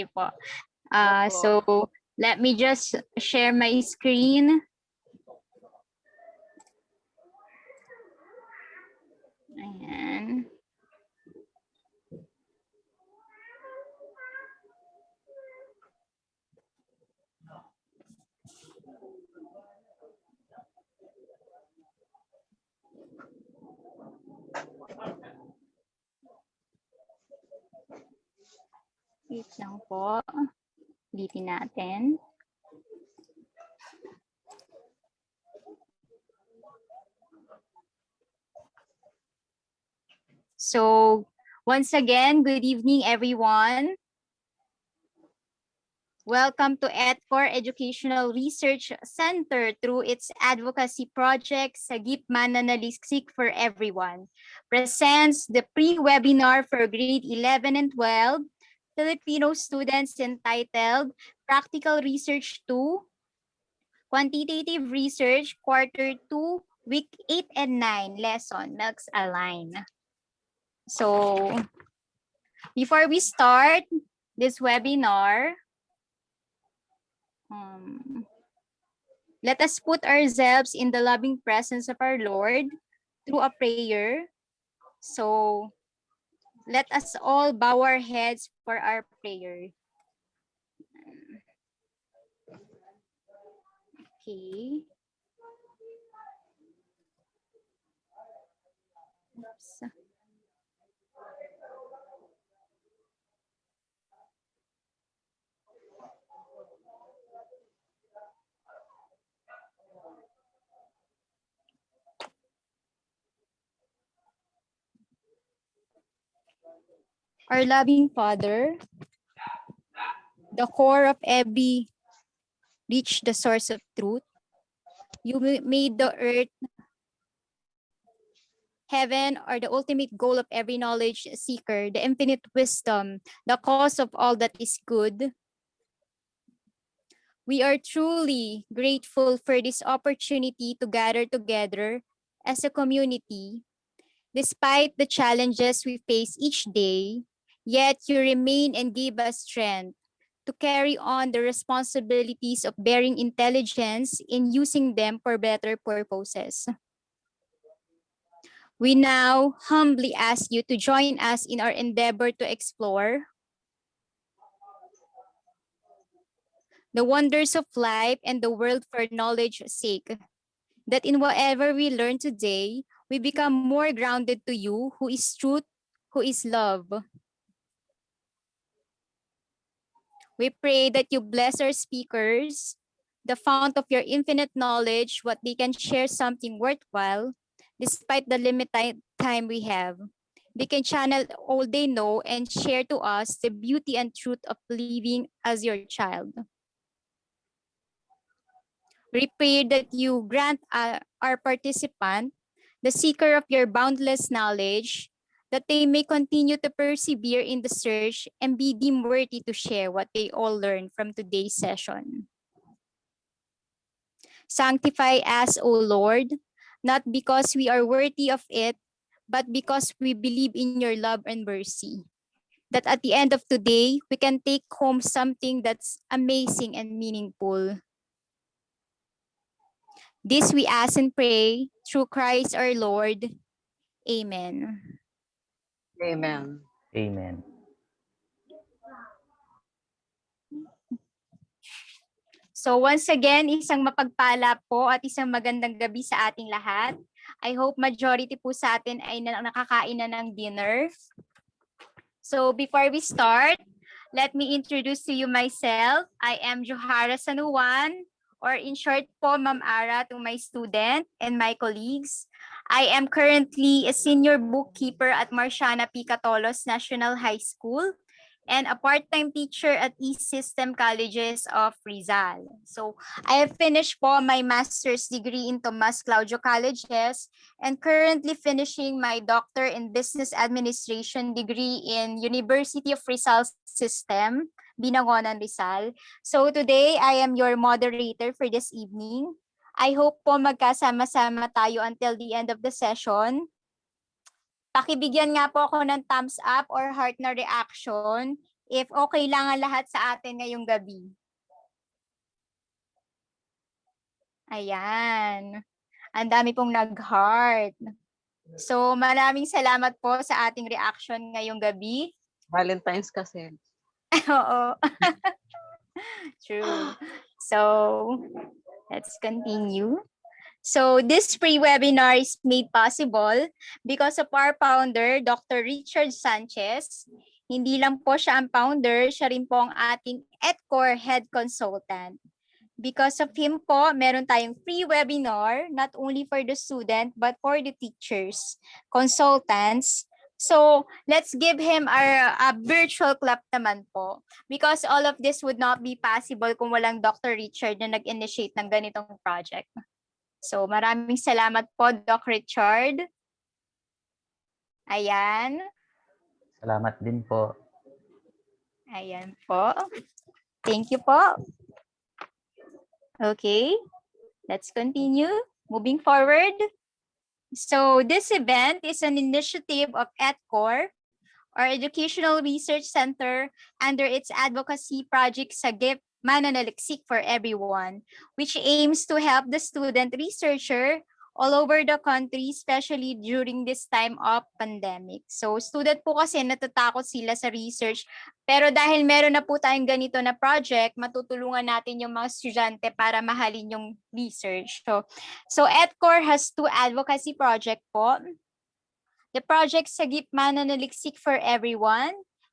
po. So let me just share my screen. Ayan. Wait lang po. Ulitin natin. So, once again, good evening, everyone. Welcome to ETCOR Educational Research Center through its advocacy project, SAGIP MANANALIKSIK for Everyone. Presents the pre-webinar for grade 11 and 12 Filipino students entitled Practical Research 2, Quantitative Research, Quarter 2, Week 8 and 9, Lesson, MELCs-aligned. So, before we start this webinar, let us put ourselves in the loving presence of our Lord through a prayer. So, let us all bow our heads for our prayer. Okay. Oops. Our loving Father, the core of every reach the source of truth. You made the earth, heaven, or the ultimate goal of every knowledge seeker, the infinite wisdom, the cause of all that is good. We are truly grateful for this opportunity to gather together as a community. Despite the challenges we face each day, yet you remain and give us strength to carry on the responsibilities of bearing intelligence in using them for better purposes. We now humbly ask you to join us in our endeavor to explore the wonders of life and the world for knowledge's sake, that in whatever we learn today, we become more grounded to you, who is truth, who is love. We pray that you bless our speakers, the fount of your infinite knowledge, what they can share something worthwhile, despite the limited time we have. They can channel all they know and share to us the beauty and truth of living as your child. We pray that you grant our participant, the seeker of your boundless knowledge, that they may continue to persevere in the search and be deemed worthy to share what they all learned from today's session. Sanctify us, O Lord, not because we are worthy of it, but because we believe in your love and mercy. That at the end of today, we can take home something that's amazing and meaningful. This we ask and pray through Christ our Lord. Amen. Amen. Amen. So once again, isang mapagpala po at isang magandang gabi sa ating lahat. I hope majority po sa atin ay nakakain na ng dinner. So before we start, let me introduce to you myself. I am Jouhara Juan, or in short po, Ma'am Ara, to my student and my colleagues. I am currently a senior bookkeeper at Marciana P. Catolos National High School and a part-time teacher at East System Colleges of Rizal. So I have finished po my master's degree in Tomas Claudio Colleges and currently finishing my doctor in business administration degree in University of Rizal System, Binangonan, Rizal. So today I am your moderator for this evening. I hope po magkasama-sama tayo until the end of the session. Pakibigyan nga po ako ng thumbs up or heart na reaction if okay lang ang lahat sa atin ngayong gabi. Ayan. Ang dami pong nag-heart. So maraming salamat po sa ating reaction ngayong gabi. Valentine's kasi. Oo. True. So let's continue. So this free webinar is made possible because of our founder, Dr. Richard Sanchez. Hindi lang po siya ang founder, siya rin po ang ating ETCOR head consultant. Because of him po, meron tayong free webinar, not only for the student, but for the teachers, consultants. So let's give him a virtual clap naman po. Because all of this would not be possible kung walang Dr. Richard na nag-initiate ng ganitong project. So maraming salamat po, Doc Richard. Ayan. Salamat din po. Ayan po. Thank you po. Okay, let's continue. Moving forward. So this event is an initiative of ETCOR, or Educational Research Center, under its advocacy project SAGIP, MANANALIKSIK for Everyone, which aims to help the student researcher all over the country, especially during this time of pandemic. So student po kasi natatakot sila sa research, pero dahil meron na po tayong ganito na project, matutulungan natin yung mga estudyante para mahalin yung research. So ETCOR has 2 advocacy project po. The project SAGIP MANANALIKSIK for Everyone.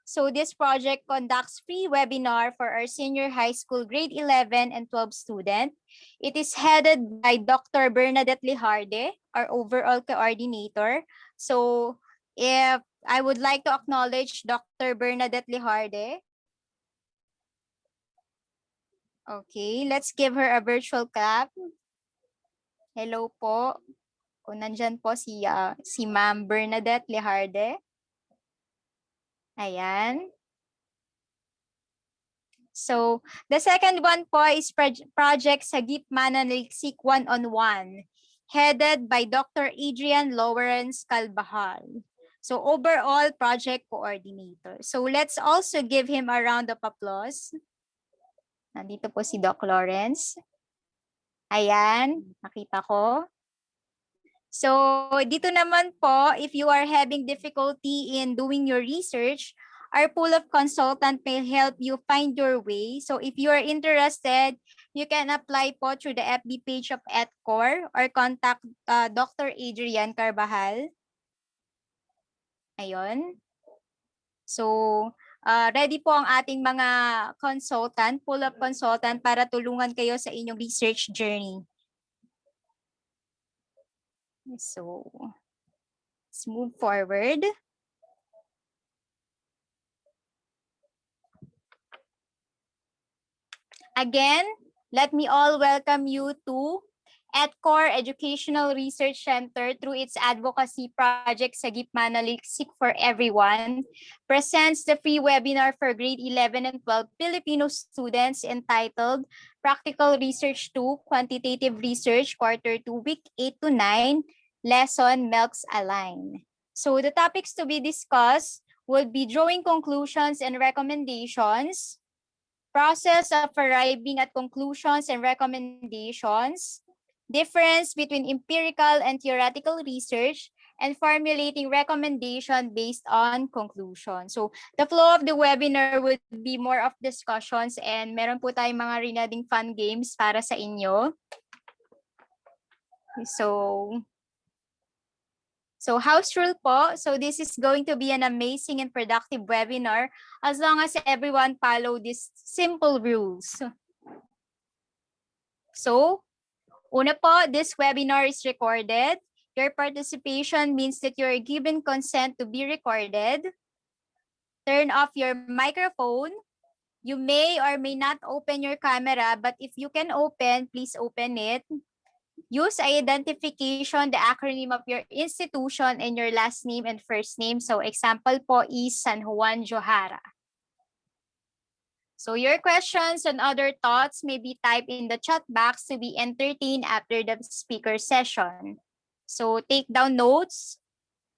So this project conducts free webinar for our senior high school grade 11 and 12 student. It is headed by Dr. Bernadette Lijarde, our overall coordinator. So if I would like to acknowledge Dr. Bernadette Lijarde. Okay, let's give her a virtual clap. Hello po. Kung nandyan po si Ma'am Bernadette Lijarde. Ayan. So, the second one po is Project SAGIP MANANALIKSIK One-on-One, headed by Dr. Adrian Lawrence Calbahal. So, overall project coordinator. So, let's also give him a round of applause. Nandito po si Doc Lawrence. Ayan, nakita ko. So, dito naman po, if you are having difficulty in doing your research, our pool of consultant may help you find your way. So, if you are interested, you can apply po through the FB page of ETCOR or contact Dr. Adrian Carbajal. Ayun. So, ready po ang ating mga consultant, pool of consultant para tulungan kayo sa inyong research journey. So, let's move forward. Again, let me all welcome you to ETCOR Educational Research Center through its advocacy project SAGIP MANANALIKSIK for Everyone presents the free webinar for grade 11 and 12 Filipino students entitled Practical Research 2, Quantitative Research, Quarter 2, Week 8 to 9, Lesson MELCs-aligned. So the topics to be discussed would be drawing conclusions and recommendations, process of arriving at conclusions and recommendations, difference between empirical and theoretical research, and formulating recommendation based on conclusion. So the flow of the webinar would be more of discussions, and meron po tayong mga rinading fun games para sa inyo. So house rule po, so this is going to be an amazing and productive webinar as long as everyone follow these simple rules. So, una po, this webinar is recorded. Your participation means that you're given consent to be recorded. Turn off your microphone. You may or may not open your camera, but if you can open, please open it. Use identification, the acronym of your institution, and your last name and first name. So example po is San Juan Jouhara. So your questions and other thoughts may be typed in the chat box to be entertained after the speaker session. So take down notes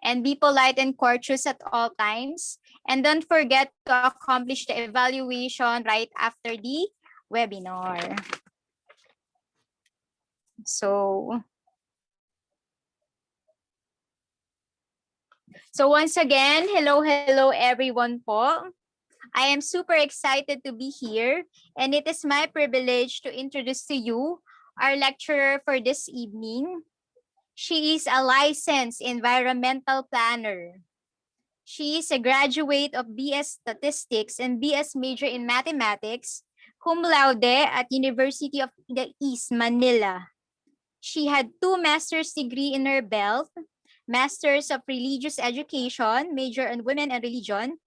and be polite and courteous at all times. And don't forget to accomplish the evaluation right after the webinar. So once again, hello everyone po. I am super excited to be here, and it is my privilege to introduce to you our lecturer for this evening. She is a licensed environmental planner. She is a graduate of BS Statistics and BS major in Mathematics, cum laude at University of the East, Manila. She had 2 master's degree in her belt, Masters of Religious Education, major in Women and Religion,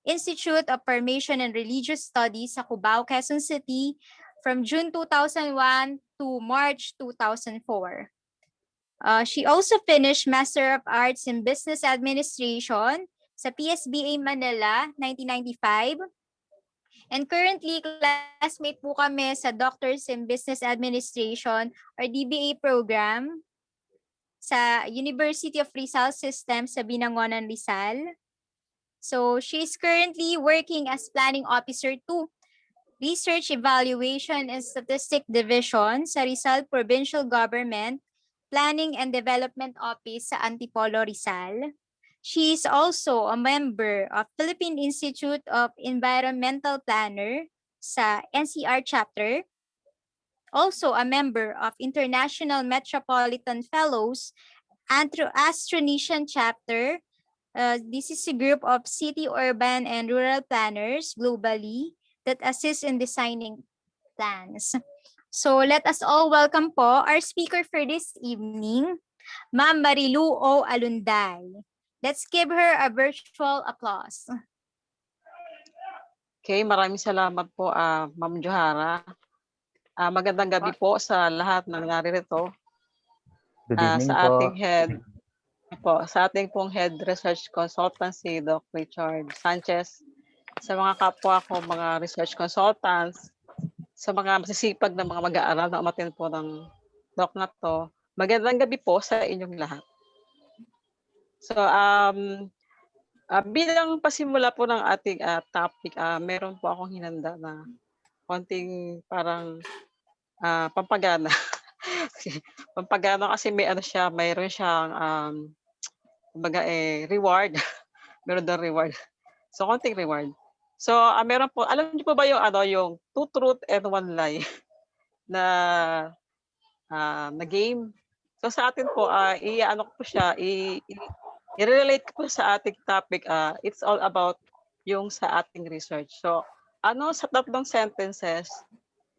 Institute of Formation and Religious Studies sa Cubao, Quezon City from June 2001 to March 2004. She also finished Master of Arts in Business Administration sa PSBA Manila 1995. And currently, classmate po kami sa Doctors in Business Administration or DBA program sa University of Rizal System sa Binangonan, Rizal. So she is currently working as Planning Officer 2, Research Evaluation and Statistic Division sa Rizal Provincial Government Planning and Development Office sa Antipolo, Rizal. She is also a member of Philippine Institute of Environmental Planner sa NCR chapter. Also a member of International Metropolitan Fellows Astronesian chapter. This is a group of city, urban, and rural planners globally that assist in designing plans. So let us all welcome po our speaker for this evening, Ma'am Marilou O. Alunday. Let's give her a virtual applause. Okay, maraming salamat po, Ma'am Jouhara. Magandang gabi po sa lahat ng naririto. Good evening Sa po. ating sa ating pong Head Research Consultancy, Doc Richard Sanchez, sa mga kapwa ko, mga research consultants, sa mga masisipag na mga mag-aaral na umattend po ng doc na to, magandang gabi po sa inyong lahat. So, bilang pasimula po ng ating topic, meron po akong hinanda na konting parang pampagana. Pampagana kasi mayroon siyang kumbaga reward. Meron daw reward. So, konting reward. So, meron po, alam niyo po ba yung 2 truth and 1 lie na game? So, sa atin po, i-relate ko po sa ating topic. It's all about yung sa ating research. So, sa 3 sentences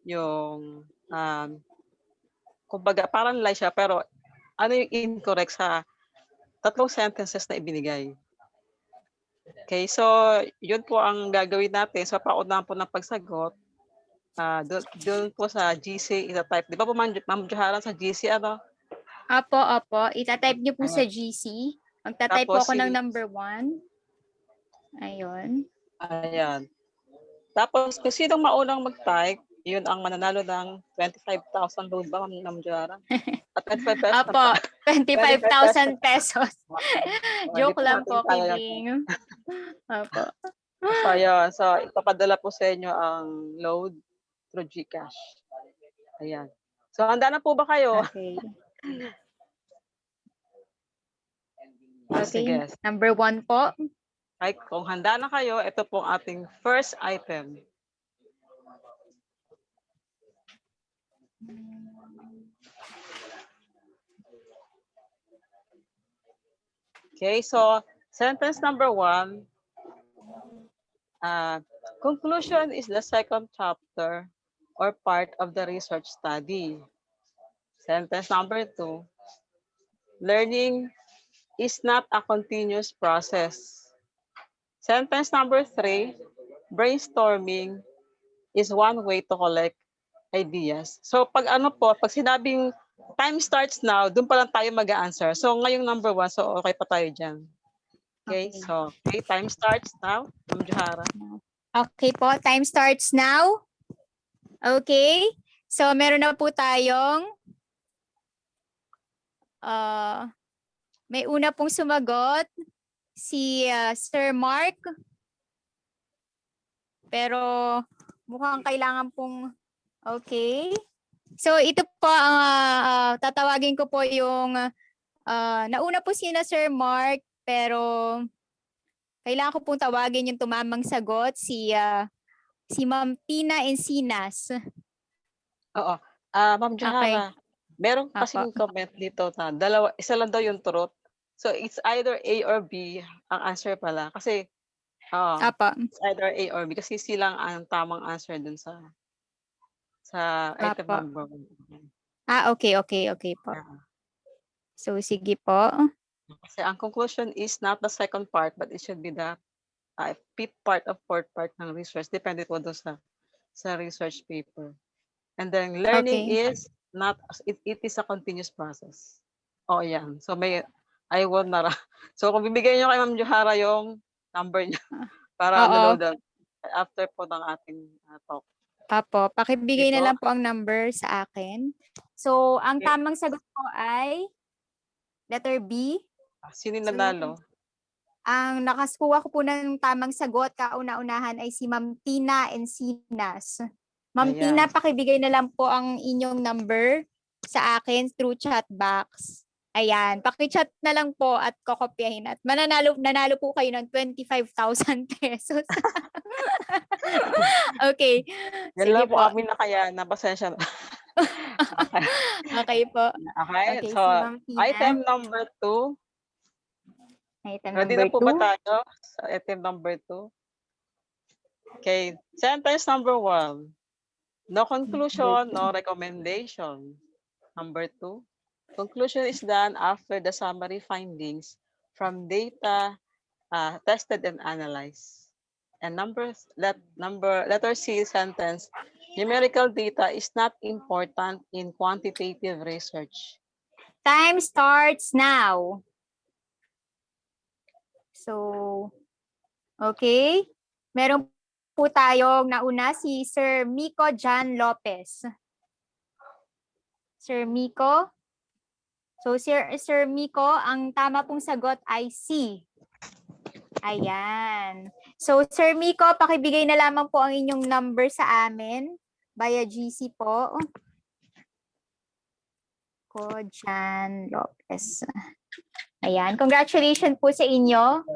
yung kumbaga parang lie siya, pero ano yung incorrect sa 3 sentences na ibinigay. Okay, so yun po ang gagawin natin. So paunahan po ng pagsagot, doon po sa GC ita-type. Di ba po Ma'am Jouhara sa GC ano? Apo. Ita-type niyo po sa GC. Magta-type po Tapos ako ng number 1. Ayun. Ayan. Tapos kung sinong maunang mag-type, yun ang mananalo ng 25,000 load ba, Ma'am Jouhara? At 25 pesos. Apo, 25,000 pesos. Joke lang po, kaya kidding. Apo. So, ayan. So, ipapadala po sa inyo ang load through GCash. Ayan. So, handa na po ba kayo? Okay. Sige. Okay, number 1 po. Ay, kung handa na kayo, ito po ang ating first item. Okay, so sentence number 1. Conclusion is the second chapter or part of the research study. Sentence number 2. Learning is not a continuous process. Sentence number 3. Brainstorming is one way to collect ideas. So pag sinabing time starts now, doon pa lang tayo mag-a-answer. So ngayong number 1, so okay pa tayo dyan. Okay, so time starts now. Ma'am Jouhara. Okay po, time starts now. Okay, so meron na po tayong may una pong sumagot, si Sir Mark. Pero mukhang kailangan pong okay. So ito po ang tatawagin ko po yung nauna po sina Sir Mark pero kailangan ko pong tawagin yung tumamang sagot si Ma'am Tina Encinas. Oo. Ma'am Okay. Jouhara, meron Apo. kasing comment dito na dalawa, isa lang daw yung truth. So it's either A or B ang answer pala. Kasi Apo. it's either A or B kasi silang ang tamang answer dun sa item Apo. number 1. Okay po. So sige po. Kasi ang conclusion is not the second part but it should be the fifth part of fourth part ng research. Depende po doon sa research paper. And then learning is not, it is a continuous process. Oh, yan. So I will na. So kung bibigyan niyo kay Ma'am Jouhara yung number niya para download after po ng ating talk. Apo, pakibigay na lang po ang number sa akin. So, ang tamang sagot po ay letter B. Sino nanalo? Ang nakaskuha ko po ng tamang sagot, kauna-unahan ay si Ma'am Tina Encinas. Ma'am Tina, pakibigay na lang po ang inyong number sa akin through chat box. Ayan, paki-chat na lang po at kokopyahin at nanalo po kayo ng 25,000 pesos. Okay. Yan lang po amin na kaya, napasensya na. Okay po. Okay, so si item number 2. Ready na po ba tayo sa item number 2? Okay, sentence number 1. No conclusion, no recommendation. Number 2. Conclusion is done after the summary findings from data tested and analyzed. And letter C sentence, numerical data is not important in quantitative research. Time starts now. So, okay. Meron po tayong nauna si Sir Miko John Lopez. Sir Miko. So, Sir Miko, ang tama pong sagot ay C. Ayan. So, Sir Miko, pakibigay na lamang po ang inyong number sa amin via GC po. Ko John Lopez. Ayan. Congratulations po sa inyo.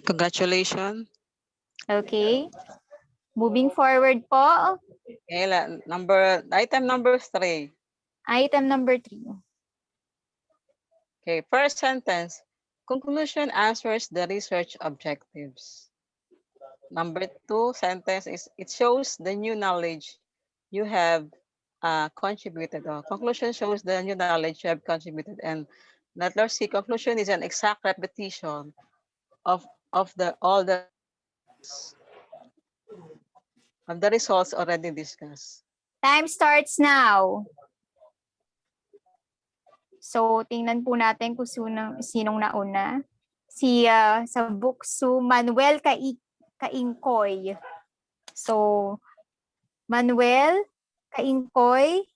Congratulations. Okay. Moving forward po. Okay, item number 3. Item number 3. Okay, first sentence. Conclusion answers the research objectives. Number 2 sentence is it shows the new knowledge you have contributed. Conclusion shows the new knowledge you have contributed. And letter C, conclusion is an exact repetition of all the results already discussed. Time starts now. So, tingnan po natin kung sinong nauna. Sa Buksu, Manuel Kaingkoy. So, Manuel Kaingkoy,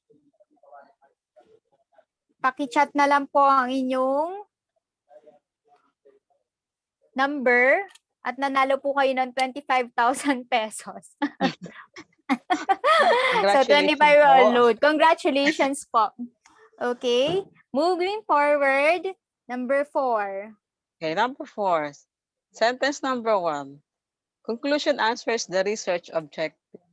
paki-chat na lang po ang inyong number at nanalo po kayo ng 25,000 pesos. So, 25 load. Congratulations po. Okay. Moving forward, number 4. Okay, number 4. Sentence number 1. Conclusion answers the research objective.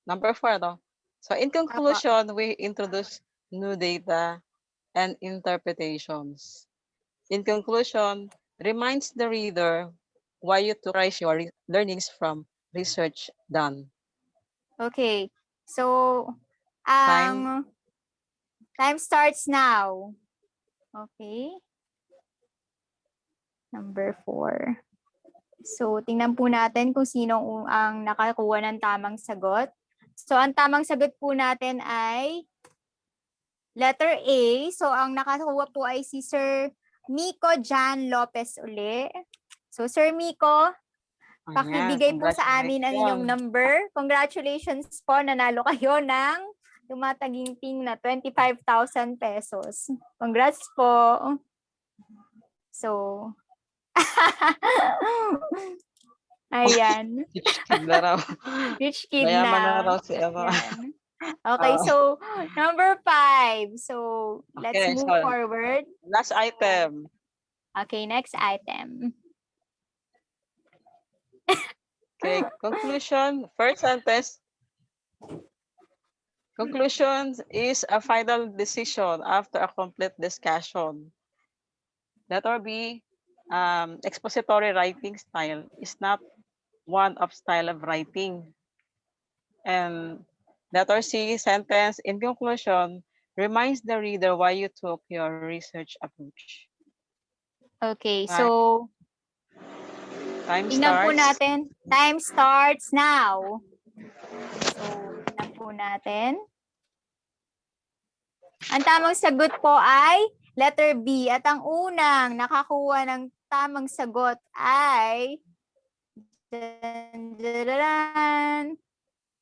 Number 4, no? So in conclusion, we introduce new data and interpretations. In conclusion, reminds the reader why you took your learnings from research done. Okay. So, time starts now. Okay. Number 4. So, tingnan po natin kung sino ang nakakuha ng tamang sagot. So, ang tamang sagot po natin ay letter A. So, ang nakakuha po ay si Sir Miko John Lopez uli. So, Sir Miko, pakibigay po sa amin ang inyong number. Congratulations po, nanalo kayo ng tumataginting na 25,000 pesos. Congrats po. So, ayan. Rich kid na raw. Rich kid Mayaman na na. raw si Eva. Yan. Okay, so number 5. So, let's Okay, move so forward. last item. Okay, next item. Okay, conclusion. First sentence. Conclusion is a final decision after a complete discussion. Letter B, expository writing style is not one of style of writing. And letter C, sentence in conclusion reminds the reader why you took your research approach. Okay, Right. so Time tingnan po starts. natin. Time starts now. So, tingnan po natin. Ang tamang sagot po ay letter B. At ang unang nakakuha ng tamang sagot ay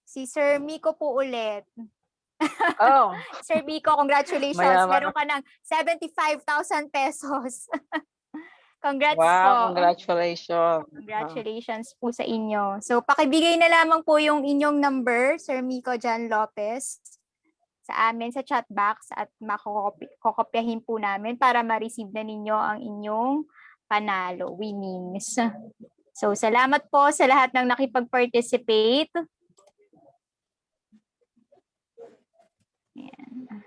si Sir Miko po ulit. Oh, Sir Miko, congratulations. mayaman. Meron ka ng 75,000 pesos. Congrats Wow, po. congratulations. Congratulations po sa inyo. So, pakibigay na lamang po yung inyong number, Sir Miko John Lopez, sa amin sa chat box at makokopyahin po namin para ma-receive na ninyo ang inyong panalo, winnings. So, salamat po sa lahat ng nakipag-participate. Ayan.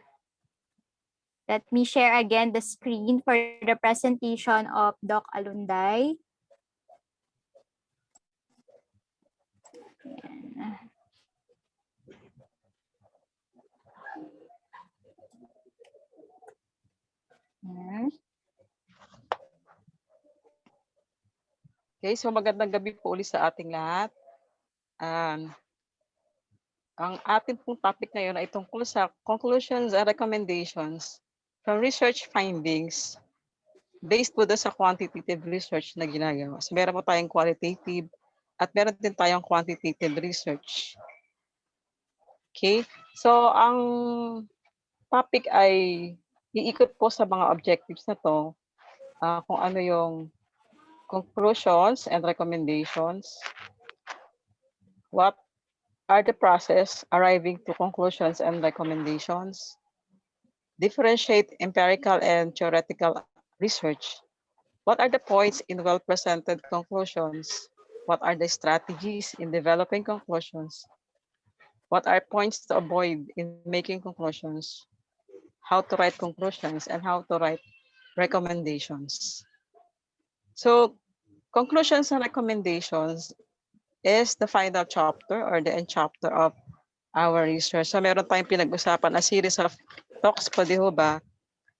Let me share again the screen for the presentation of Doc Alunday. Ayan. Ayan. Okay, so magandang gabi po ulit sa ating lahat. Ang ating pong topic ngayon ay tungkol sa conclusions and recommendations from research findings based po sa quantitative research na ginagawa. So meron po tayong qualitative at meron din tayong quantitative research. Okay, so ang topic ay iikot po sa mga objectives na to, kung ano yung conclusions and recommendations, what are the process arriving to conclusions and recommendations, differentiate empirical and theoretical research, what are the points in well-presented conclusions, what are the strategies in developing conclusions, what are points to avoid in making conclusions, how to write conclusions, and how to write recommendations. So conclusions and recommendations is the final chapter or the end chapter of our research. So meron tayong pinag-usapan a series of talks po, di ho ba?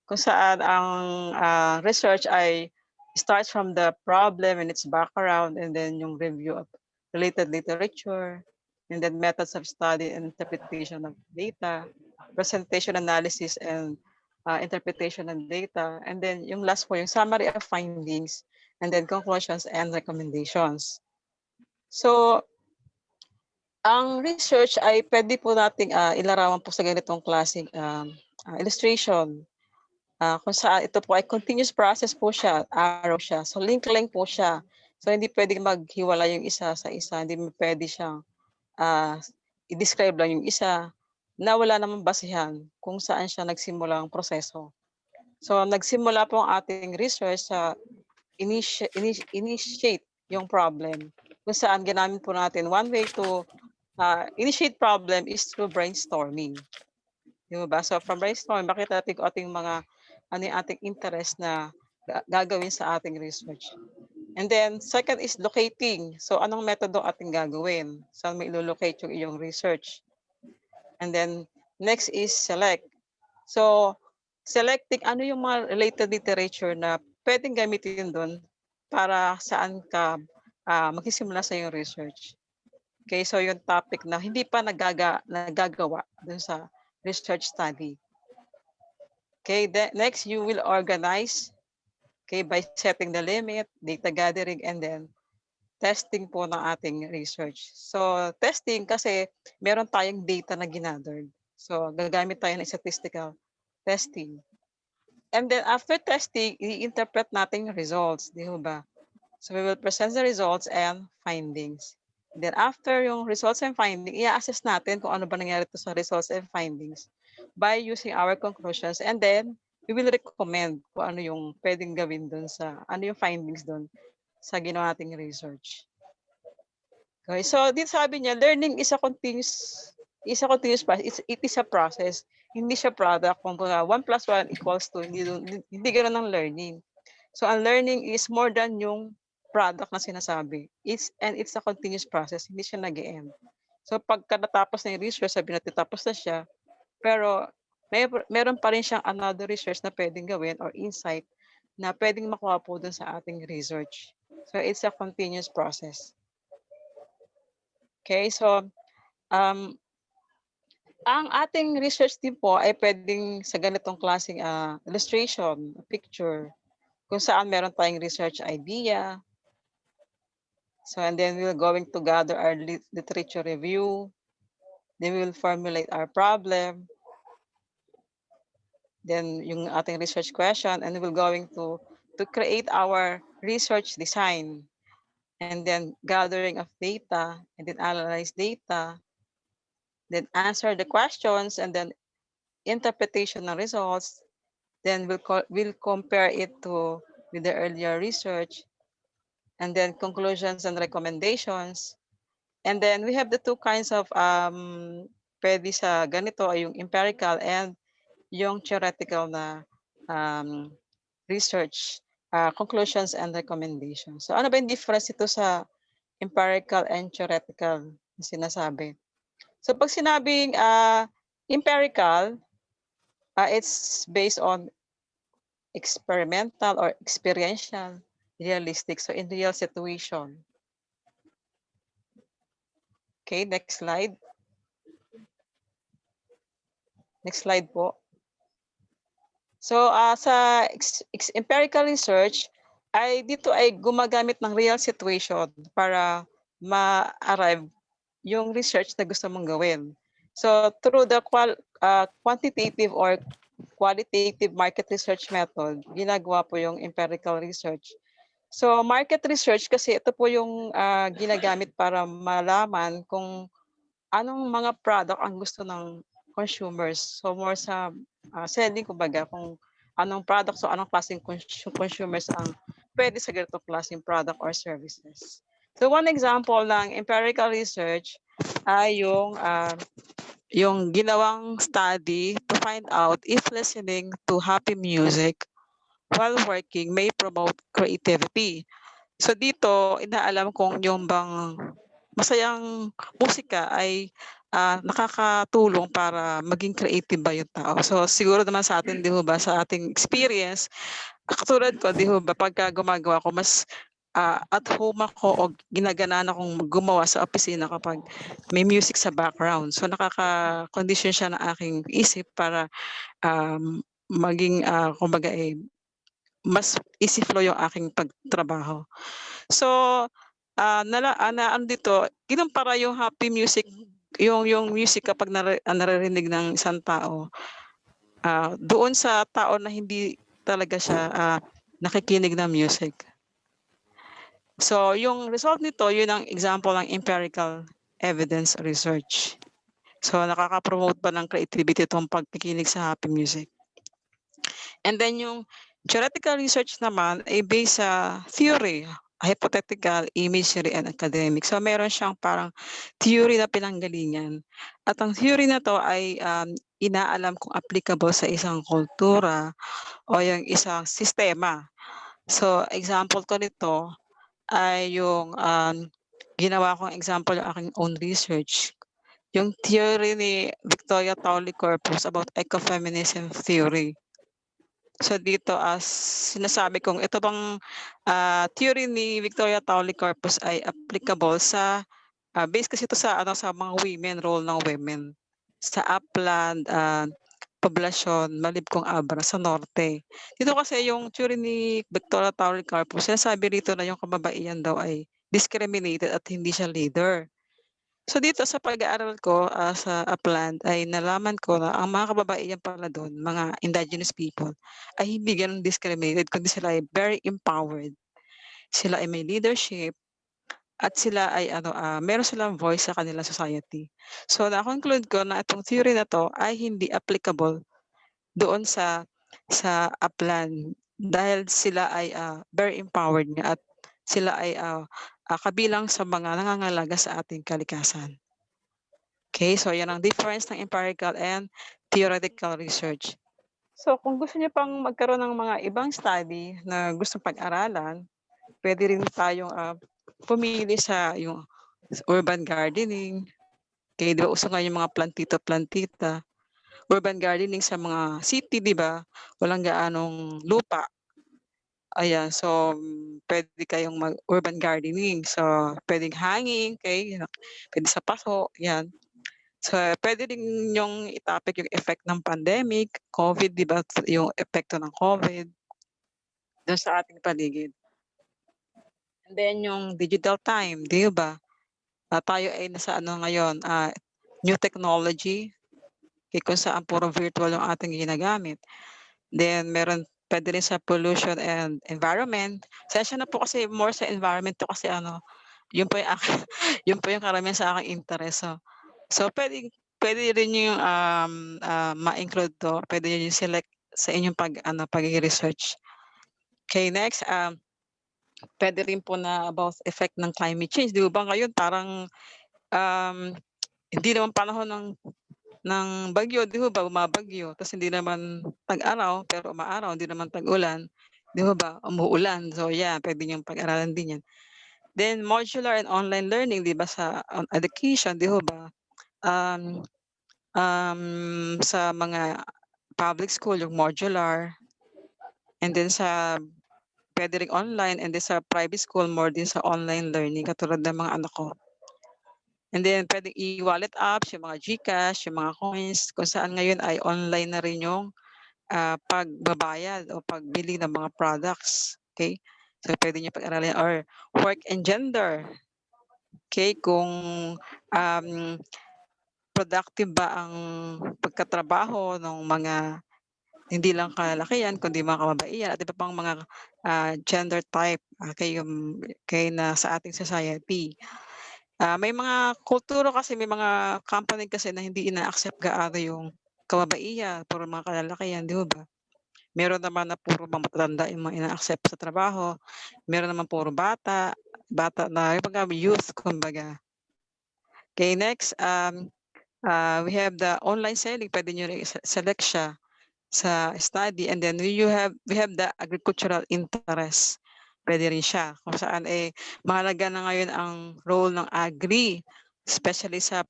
Kung saan ang research ay starts from the problem and its background, and then yung review of related literature, and then methods of study and interpretation of data, presentation analysis and interpretation of data, and then yung last po yung summary of findings, and then conclusions and recommendations. So ang research ay pwede po nating ilarawan po sa ganitong klaseng illustration, kung saan ito po ay continuous process po siya, arrow siya. So link po siya. So hindi pwedeng maghiwala yung isa sa isa. Hindi pwede siyang i-describe lang yung isa na wala namang basihan kung saan siya nagsimula ang proseso. So nagsimula po ang ating research sa initiate yung problem, kung saan ginamit po natin one way to initiate problem is through brainstorming. Di ba? So from brainstorming, makita natin kung ating mga ano yung ating interest na gagawin sa ating research. And then second is locating. So anong metodo ating gagawin? Saan may ilolocate yung iyong research? And then next is select. So selecting ano yung mga related literature na pwedeng gamitin doon para saan ka magsisimula sa iyong research. Okay, so yung topic na hindi pa nagagawa dun sa research study. Okay, next you will organize, okay, by setting the limit, data gathering, and then testing po ng ating research. So testing kasi meron tayong data na ginathered. So gagamit tayo ng statistical testing. And then after testing, i-interpret natin yung results, di ba? So we will present the results and findings. Then after yung results and findings, i-assess natin kung ano ba nangyari to sa results and findings by using our conclusions. And then we will recommend kung ano yung pwedeng gawin dun sa, ano yung findings dun sa ginawa nating research. Okay, so dito sabi niya, learning is a continuous process. It is a process. Hindi siya product. Kung 1 plus 1 equals 2, hindi ganoon ang learning. So ang learning is more than yung product na sinasabi. It's a continuous process. Hindi siya nag-e-end. So pagka natapos na yung research, sabi natin tapos na siya, pero meron pa rin siyang another research na pwedeng gawin or insight na pwedeng makuha po dun sa ating research. So it's a continuous process. Okay, so ang ating research team po ay pwedeng sa ganitong klaseng illustration, picture, kung saan meron tayong research idea. So, and then we're going to gather our literature review. Then we will formulate our problem. Then yung ating research question, and we're going to create our research design. And then gathering of data, and then analyze data, then answer the questions, and then interpretation of results. Then we'll compare it with the earlier research, and then conclusions and recommendations. And then we have the two kinds of pwede sa ganito ay yung empirical and yung theoretical na research, conclusions and recommendations. So ano ba yung difference ito sa empirical and theoretical na sinasabi? So pag sinabing empirical, it's based on experimental or experiential, realistic, so in real situation. Okay, next slide. Next slide po. So sa empirical research, dito ay gumagamit ng real situation para ma-arrive yung research na gusto mong gawin. So through the quantitative or qualitative market research method, ginagawa po yung empirical research. So market research kasi ito po yung ginagamit para malaman kung anong mga product ang gusto ng consumers. So more sa selling, kumbaga, kung anong product, so anong klaseng consumers ang pwede sa ganitong klaseng product or services. So one example ng empirical research ay yung ginawang study to find out if listening to happy music while working may promote creativity. So dito, inaalam kung yung bang masayang musika ay nakakatulong para maging creative ba yung tao. So siguro naman sa atin, di ba, sa ating experience, katulad ko, di ba, pagka gumagawa ko, mas at home ako o ginaganaan akong gumawa sa opisina kapag may music sa background. So nakaka-condition siya ng aking isip para maging, kumbaga, mas easy flow yung aking pagtrabaho. So, dito, kinumpara yung happy music, yung music kapag naririnig ng isang tao, doon sa tao na hindi talaga siya nakikinig ng music. So, yung result nito, yun ang example ng empirical evidence research. So, nakaka-promote ba ng creativity itong pagkikinig sa happy music? And then yung theoretical research naman ay based sa theory, hypothetical, imagery, and academic. So meron siyang parang theory na pinanggalingan. At ang theory na to ay inaalam kung applicable sa isang kultura o yung isang sistema. So example ko nito ay yung ginawa kong example yung aking own research. Yung theory ni Victoria Towley Corpus about ecofeminism theory. So dito sinasabi kong ito bang theory ni Victoria Towley Corpus ay applicable sa based kasi ito sa sa mga women, role ng women sa upland poblasyon Malibkong Abra sa norte. Dito kasi yung theory ni Victoria Towley Corpus, sinasabi rito na yung kababaihan daw ay discriminated at hindi siya leader. So dito sa pag-aaral ko sa Upland ay nalaman ko na ang mga kababaihan pala doon, mga indigenous people, ay hindi ganun discriminated kundi sila ay very empowered. Sila ay may leadership at sila ay meron silang voice sa kanilang society. So na-conclude ko na itong theory na 'to ay hindi applicable doon sa Upland dahil sila ay very empowered nga at sila ay kabilang sa mga nangangalaga sa ating kalikasan. Okay, so yan ang difference ng empirical and theoretical research. So kung gusto niyo pang magkaroon ng mga ibang study na gustong pag-aralan, pwede rin tayong pumili sa yung urban gardening. Okay, di ba uso ngayon yung mga plantita-plantita. Urban gardening sa mga city, di ba? Walang gaanong lupa. Ayan, so pwede kayong mag-urban gardening. So pwedeng hanging, okay? Pwede sa paso, yan. So pwede din yung i-topic yung effect ng pandemic, COVID, di ba? Yung epekto ng COVID doon sa ating paligid. And then yung digital time, di ba? Tayo ay nasa ngayon, new technology, kung saan puro virtual yung ating ginagamit. Then meron pwede rin sa pollution and environment. Sensya na po kasi more sa environment to kasi yun po yung yun po yung karamihan sa aking interest. So pwede rin yung ma-include to. Pwede yun yung select sa inyong pag-research. Okay, next, pwede rin po na about effect ng climate change. Di ba ngayon parang hindi naman panahon ng bagyo, di ba, bumabagyo. Tapos hindi naman tag-araw, pero umaaraw, hindi naman tag-ulan. Di ba, umuulan. So yeah, pwede niyong pag-aralan din yan. Then modular and online learning, di ba, sa education, di ba? Sa mga public school, yung modular. And then pwede rin online, and then sa private school, more din sa online learning, katulad ng mga anak ko. And then pwedeng e-wallet apps, yung mga GCash, yung mga coins, kung saan ngayon ay online na rin yung pagbabayad o pagbili ng mga products. Okay? So pwede niyo pag-aralan or work and gender. Okay? Kung productive ba ang pagkatrabaho ng mga hindi lang kalalakihan kundi mga kababaihan at iba pang mga gender type kay na sa ating society. May mga kultura kasi, may mga company kasi na hindi ina-accept gaano yung kababaihan, puro mga kalalakihan, di ba? Meron naman na puro mga matatanda yung mga ina-accept sa trabaho, meron naman puro bata na yung youth kumbaga. Okay, next, we have the online selling, pwede nyo rin select siya sa study, and then we have the agricultural interest. Pwede rin siya kung saan mahalaga na ngayon ang role ng agri, especially sa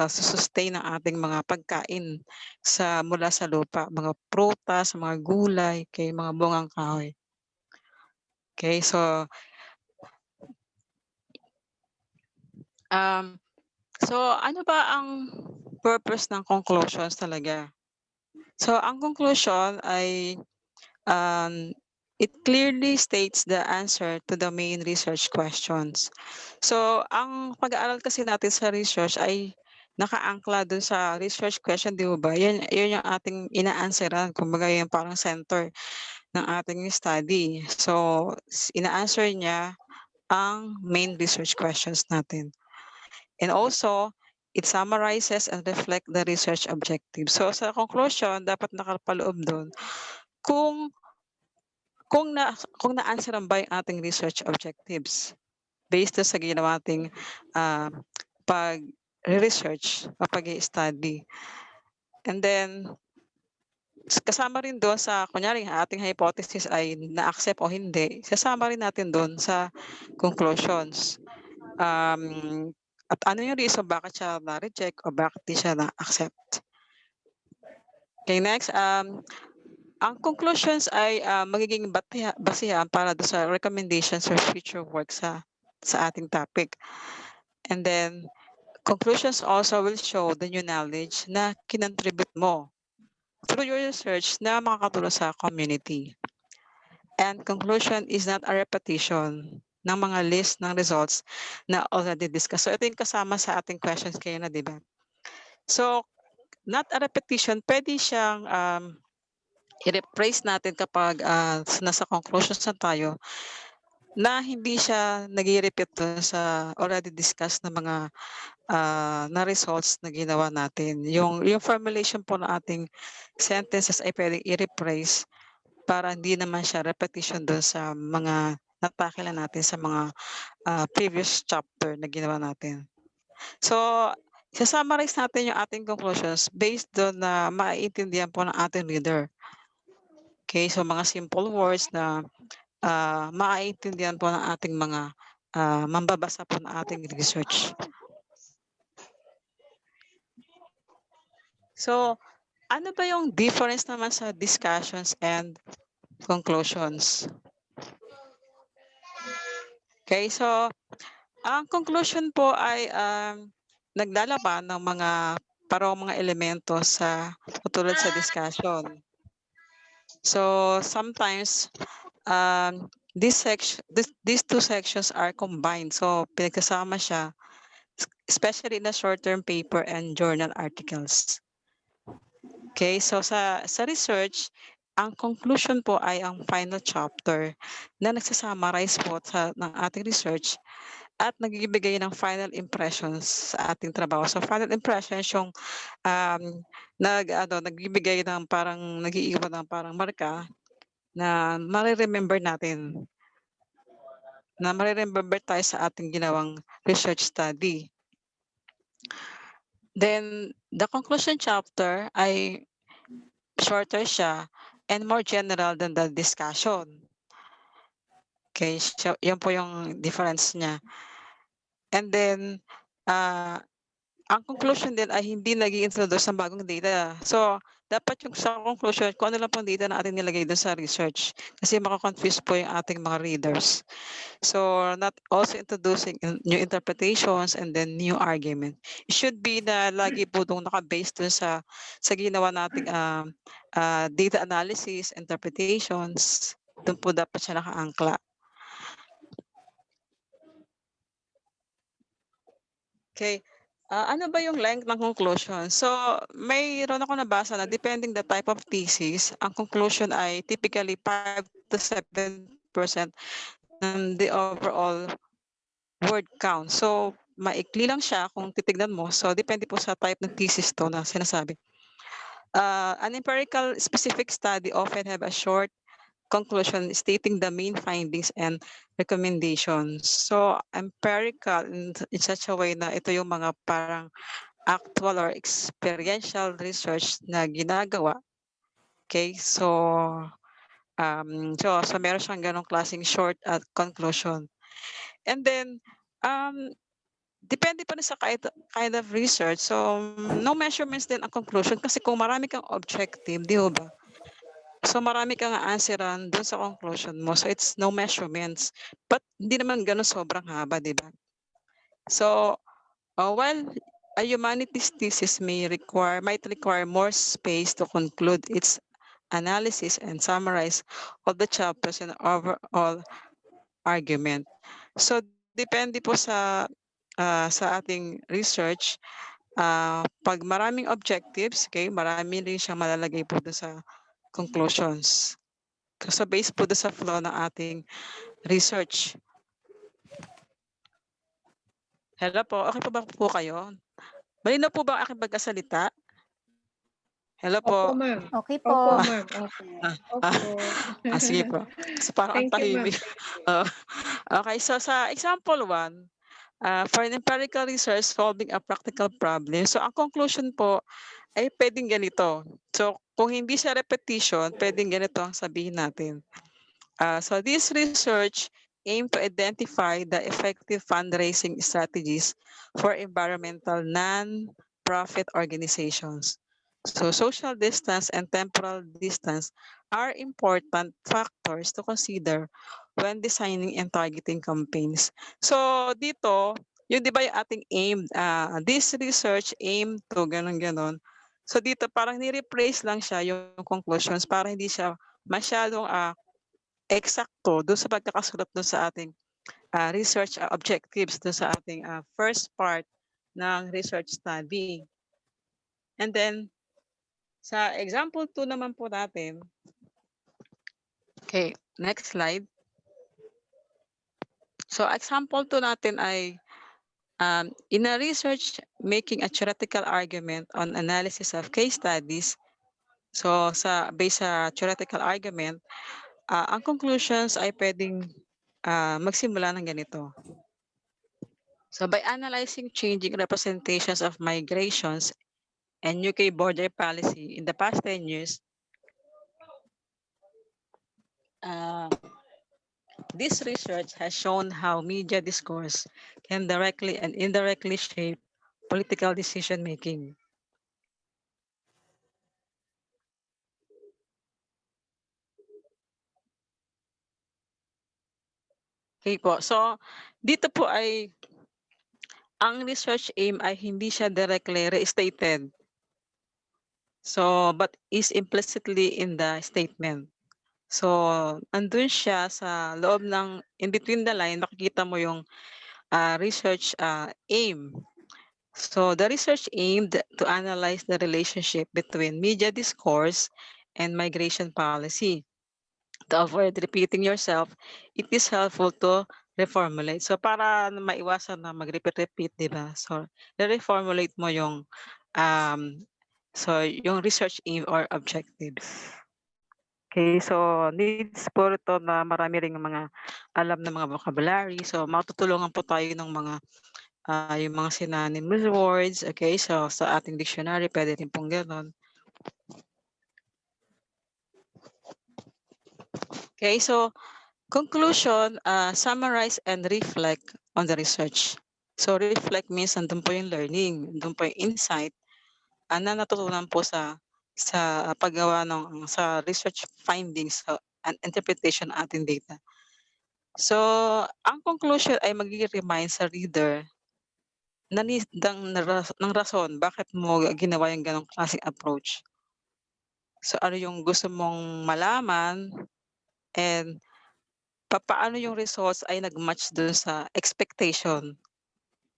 sustain ng ating mga pagkain mula sa lupa, mga prutas, mga gulay, mga bungang kahoy. Okay, so ano ba ang purpose ng conclusions talaga? So ang conclusion ay it clearly states the answer to the main research questions. So ang pag-aaral kasi natin sa research ay nakaangkla dun sa research question, di ba? Yun yung ating ina-answeran, kumbaga yung parang center ng ating study. So ina-answer niya ang main research questions natin. And also, it summarizes and reflect the research objective. So sa conclusion, dapat nakapaloob doon kung na-answeran ba yung ating research objectives based sa ginawa nating pag-research o pag-i-study. And then, kasama rin doon sa, kunyari, ating hypothesis ay na-accept o hindi, sasama rin natin doon sa conclusions. At ano yung reason bakit siya na-reject o bakit di siya na-accept. Okay, next. Ang conclusions ay magiging basihan para sa recommendations for future work sa ating topic. And then, conclusions also will show the new knowledge na kinontribute mo through your research na makakatulong sa community. And conclusion is not a repetition. ng mga list ng results na already discussed. So ito yung kasama sa ating questions kayo na, di ba? So, not a repetition, pwede siyang i-rephrase natin kapag nasa conclusions na tayo na hindi siya nag-i-repeat dun sa already discussed na mga na results na ginawa natin. Yung formulation po ng ating sentences ay pwedeng i-rephrase para hindi naman siya repetition dun sa mga natakila natin sa mga previous chapter na ginawa natin. So, isa-summarize natin yung ating conclusions based doon na maiintindihan po ng ating reader. Okay, so mga simple words na maiintindihan po ng ating mga mambabasa po ng ating research. So, ano ba yung difference naman sa discussions and conclusions? Okay, so ang conclusion po ay naglalaban ng parang mga elemento sa tulad sa discussion. So sometimes these two sections are combined. So pinagkasama siya, especially in the short-term paper and journal articles. Okay, so sa research, ang conclusion po ay ang final chapter na nagsasummarize po ng ating research at nagbibigay ng final impressions sa ating trabaho. So final impressions yung nagbibigay ng nag-iiwan ng parang marka na mare-remember natin. Na mare-remember tayo sa ating ginawang research study. Then the conclusion chapter ay shorter siya and more general than the discussion. Okay, so yan po yung difference niya. And then, ang conclusion din ay hindi nag-i-introduce ng bagong data. So, dapat yung sa conclusion, kung ano lang pong data na ating nilagay doon sa research. Kasi makakonfuse po yung ating mga readers. So, not also introducing new interpretations and then new argument. It should be na lagi po doon naka-based doon sa ginawa nating data analysis, interpretations. Doon po dapat siya nakaangkla. Okay. Ano ba yung length ng conclusion? So, mayroon ako nabasa na depending the type of thesis, ang conclusion ay typically 5 to 7% ng the overall word count. So, maikli lang siya kung titignan mo. So, depende po sa type ng thesis to na sinasabi. An empirical specific study often have a short conclusion stating the main findings and recommendations. So, empirical in such a way na ito yung mga parang actual or experiential research na ginagawa. Okay, so meron siyang ganong klaseng short at conclusion. And then, depende pa rin sa kind of research. So, no measurements din ang conclusion kasi kung marami kang objective, di ba? So marami kang answeran doon sa conclusion mo. So it's no measurements. But hindi naman ganun sobrang haba, di ba? So while a humanities thesis might require more space to conclude its analysis and summarize all the chapters and overall argument. So depende po sa ating research. Pag maraming objectives, okay, marami rin siyang malalagay po doon sa conclusions. So based po sa flow ng ating research. Hello po, okay po ba po kayo? Malinaw po ba ang aking pagkasalita? Hello po. Opo, ma'am. Okay po. Opo, ma'am. Opo. Sige po. So parang ang Thank you, ma'am. tahimik. Okay, so sa example 1, for an empirical research solving a practical problem. So ang conclusion po ay pwedeng ganito. So kung hindi siya repetition, pwedeng ganito ang sabihin natin. So this research aim to identify the effective fundraising strategies for environmental non-profit organizations. So social distance and temporal distance are important factors to consider when designing and targeting campaigns. So dito, yung di ba yung ating aim, this research aim to ganon-ganon. So dito parang ni-replace lang siya yung conclusions para hindi siya masyadong eksakto doon sa pagkakasulat doon sa ating research objectives to sa ating first part ng research study. And then, sa example 2 naman po natin, okay, next slide. So example 2 natin ay in a research making a theoretical argument on analysis of case studies. So based sa theoretical argument, ang conclusions ay pwedeng magsimula ng ganito. So by analyzing changing representations of migrations and UK border policy in the past 10 years, this research has shown how media discourse can directly and indirectly shape political decision making. Okay po. So dito po ay ang research aim ay hindi siya directly restated. So but is implicitly in the statement. So andun siya sa loob ng in between the line, makikita mo yung research aim. So the research aimed to analyze the relationship between media discourse and migration policy. To avoid repeating yourself, it is helpful to reformulate. So para maiwasan na mag-repeat-repeat, di ba? So reformulate mo yung yung research aim or objectives. Okay, so needs po ito na marami ring mga alam na mga vocabulary. So matutulungan po tayo ng mga yung mga synonymous words. Okay, so sa ating dictionary, pwede rin pong gano'n. Okay, so conclusion, summarize and reflect on the research. So reflect means nandun po yung learning, nandun po yung insight na natutunan po sa paggawa ng sa research findings and interpretation ng ating data. So ang conclusion ay magre-remind sa reader ng rason bakit mo ginawa yung ganong klaseng approach. So ano yung gusto mong malaman and paano yung results ay nag-match dun sa expectation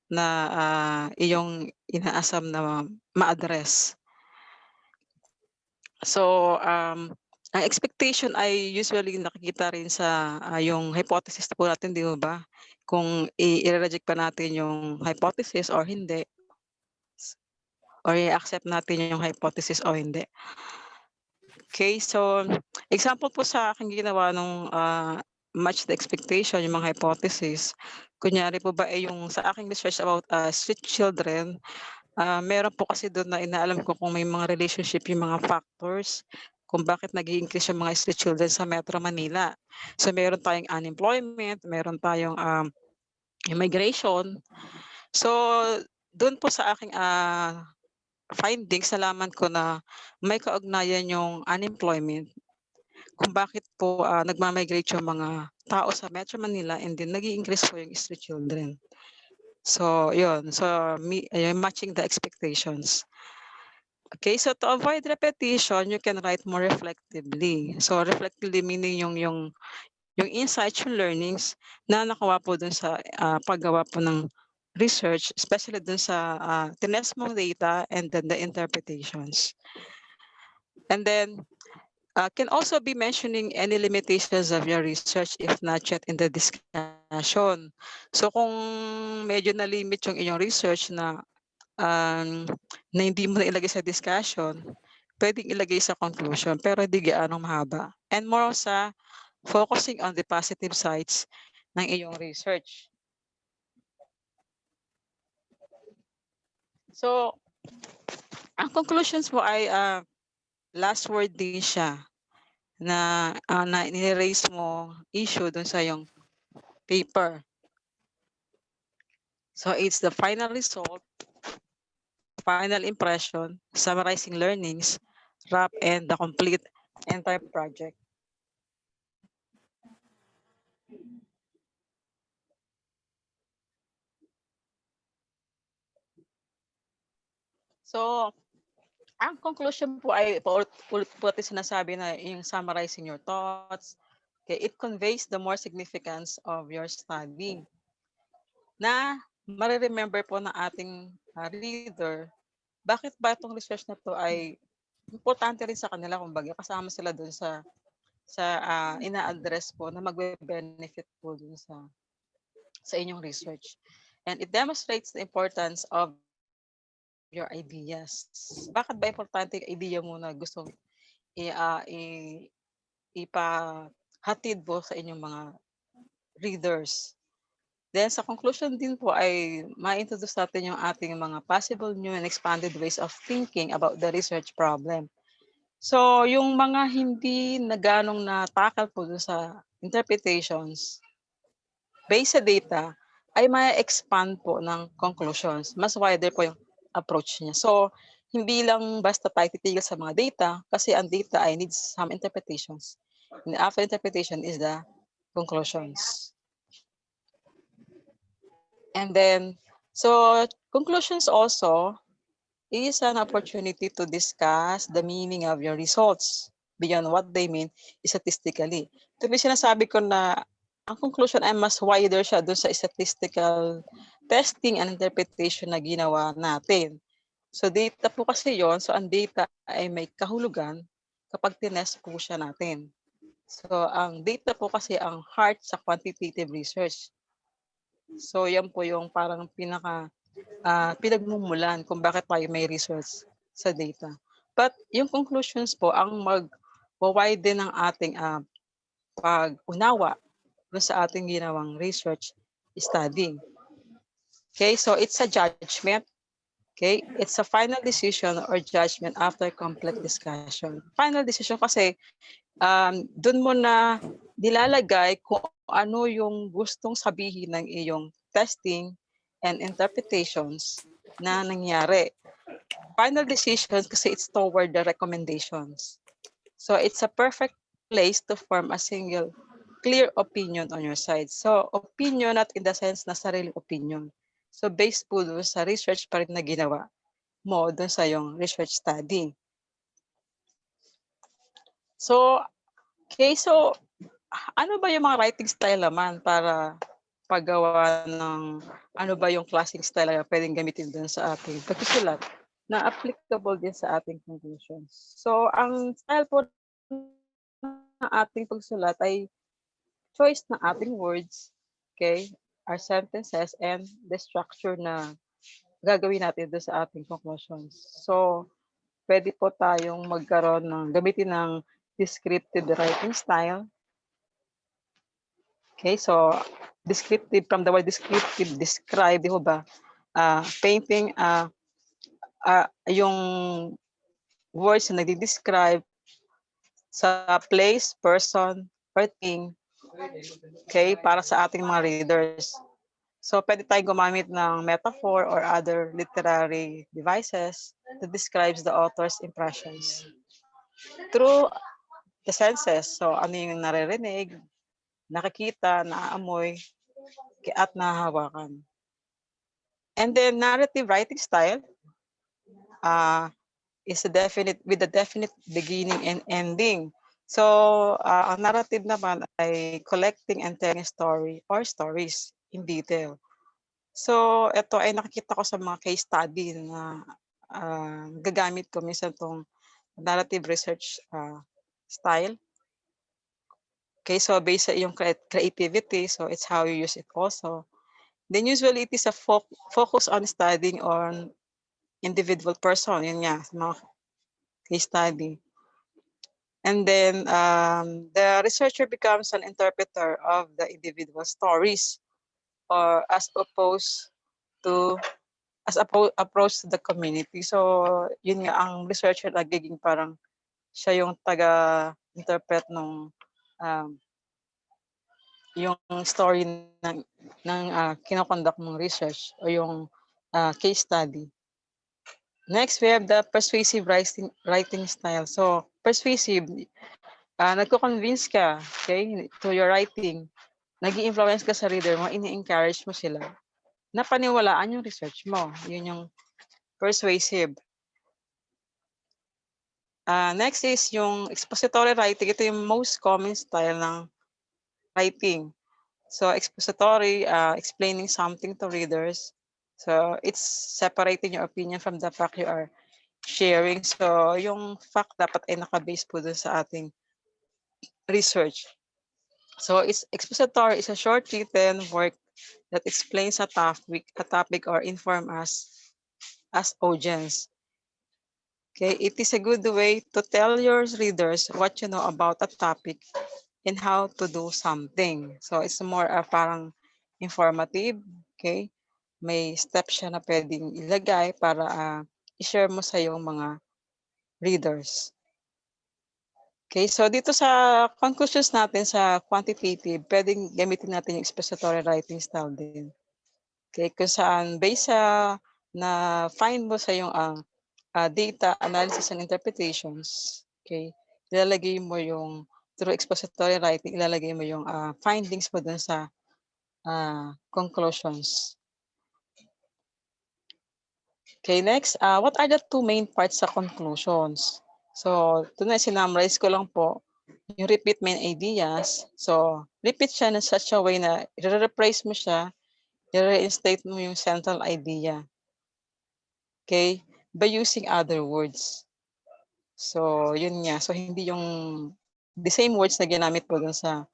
na iyong inaasam na ma-address. So ang expectation ay usually nakikita rin sa yung hypothesis po natin, di ba? Kung i-reject pa natin yung hypothesis or hindi, or i-accept natin yung hypothesis o hindi. Okay, so example po sa aking ginawa nung match the expectation, yung mga hypothesis. Kunyari po ba yung sa aking research about street children, meron po kasi doon na inaalam ko kung may mga relationship yung mga factors kung bakit nag-i-increase yung mga street children sa Metro Manila. So meron tayong unemployment, meron tayong immigration. So doon po sa aking findings, nalaman ko na may kaugnayan yung unemployment kung bakit po nagmamigrate yung mga tao sa Metro Manila and then nag-i-increase po yung street children. So yun, so matching the expectations. Okay, so to avoid repetition, you can write more reflectively. So reflectively meaning yung insights, yung learnings na nakuha po dun sa paggawa po ng research, especially dun sa tinest mong data and then the interpretations. And then can also be mentioning any limitations of your research if not yet in the discussion. So kung medyo na-limit yung inyong research na hindi mo na ilagay sa discussion, pwedeng ilagay sa conclusion pero hindi gaanong mahaba. And more sa focusing on the positive sides ng iyong research. So, ang conclusions mo ay last word din siya na nire-raise mo issue dun sa iyong paper. So, it's the final result, final impression, summarizing learnings, wrap, and the complete entire project. So, ang conclusion po ay ulit sinasabi na yung summarizing your thoughts, Okay, it conveys the more significance of your study. Na mariremember po ng ating reader, bakit ba itong research na to ay importante rin sa kanila, kumbaga kasama sila dun sa ina-address po na magbe-benefit po dun sa inyong research. And it demonstrates the importance of your ideas. Bakit ba importante yung idea mo na gustong ipahatid po sa inyong mga readers? Then sa conclusion din po ay ma-introduce natin yung ating mga possible new and expanded ways of thinking about the research problem. So yung mga hindi na ganong na-tackle po sa interpretations, based sa data, ay ma-expand po ng conclusions. Mas wider po yung approach niya. So hindi lang basta tayo titigil sa mga data kasi ang data ay needs some interpretations. And after interpretation is the conclusions. And then, so conclusions also is an opportunity to discuss the meaning of your results beyond what they mean statistically. Ito yung sinasabi ko na ang conclusion ay mas wider siya doon sa statistical testing and interpretation na ginawa natin. So data po kasi yon. So ang data ay may kahulugan kapag tinest po siya natin. So ang data po kasi ang heart sa quantitative research. So yan po yung parang pinagmumulan kung bakit tayo may research sa data. But yung conclusions po ang mag-widen ng ating pag-unawa sa ating ginawang research study. Okay, so it's a judgment. Okay, it's a final decision or judgment after complete discussion. Final decision kasi doon mo na nilalagay kung ano yung gustong sabihin ng iyong testing and interpretations na nangyari. Final decisions kasi it's toward the recommendations. So it's a perfect place to form a single clear opinion on your side. So opinion not in the sense na sariling opinion. So based po doon sa research pa rin na ginawa mo doon sa iyong research study. So, okay, so ano ba yung mga writing style naman para paggawa ng ano ba yung klaseng style na pwedeng gamitin doon sa ating pagsusulat na applicable din sa ating conclusions. So, ang style po ng ating pagsulat ay choice ng ating words, okay, our sentences, and the structure na gagawin natin doon sa ating conclusions. So, pwede po tayong magkaroon ng gamitin ng descriptive writing style. Okay, so descriptive, from the word descriptive, describe, di ba? Painting yung words na nagdi-describe sa place, person, or thing, okay, para sa ating mga readers. So, pwede tayo gumamit ng metaphor or other literary devices that describes the author's impressions through the senses. So, ano yung naririnig, nakikita, naaamoy, at nahahawakan. And then narrative writing style is with a definite beginning and ending. So, ang narrative naman ay collecting and telling a story or stories in detail. So, ito ay nakikita ko sa mga case study na gagamit ko minsan itong narrative research style. Okay, so based sa iyong creativity, so it's how you use it also. Then usually it is a focus on studying on individual person, yun nga, mga case study. And then the researcher becomes an interpreter of the individual stories or as opposed to approach to the community. So yun nga, ang researcher nagiging parang siya yung taga-interpret ng yung story ng kinoconduct mong research o yung case study. Next, we have the persuasive writing style. So, persuasive, nagko-convince ka, okay, to your writing. Nag-i-influence ka sa reader mo, ini-encourage mo sila na paniwalaan yung research mo. Yun yung persuasive. Next is yung expository writing. Ito yung most common style ng writing. So expository, explaining something to readers. So it's separating your opinion from the fact you are sharing. So yung fact dapat ay nakabase po dun sa ating research. So it's expository is a short written work that explains a topic or inform us as audience. Okay, it is a good way to tell your readers what you know about a topic and how to do something. So it's more parang informative, okay? May steps siya na pwedeng ilagay para i-share mo sa iyong mga readers. Okay, so dito sa conclusions natin sa quantitative, pwedeng gamitin natin yung expository writing style din. Okay, kung saan based sa na find mo sa iyong data analysis and interpretations, okay, ilalagay mo yung through expository writing, ilalagay mo yung findings mo dun sa conclusions. Okay, next, what are the two main parts sa conclusions? So, ito na, sinummarize ko lang po yung repeat main ideas. So, repeat siya in such a way na i-rephrase mo siya, i-reinstate mo yung central idea. Okay, by using other words. So, yun nga. So, hindi yung the same words na ginamit po dun sa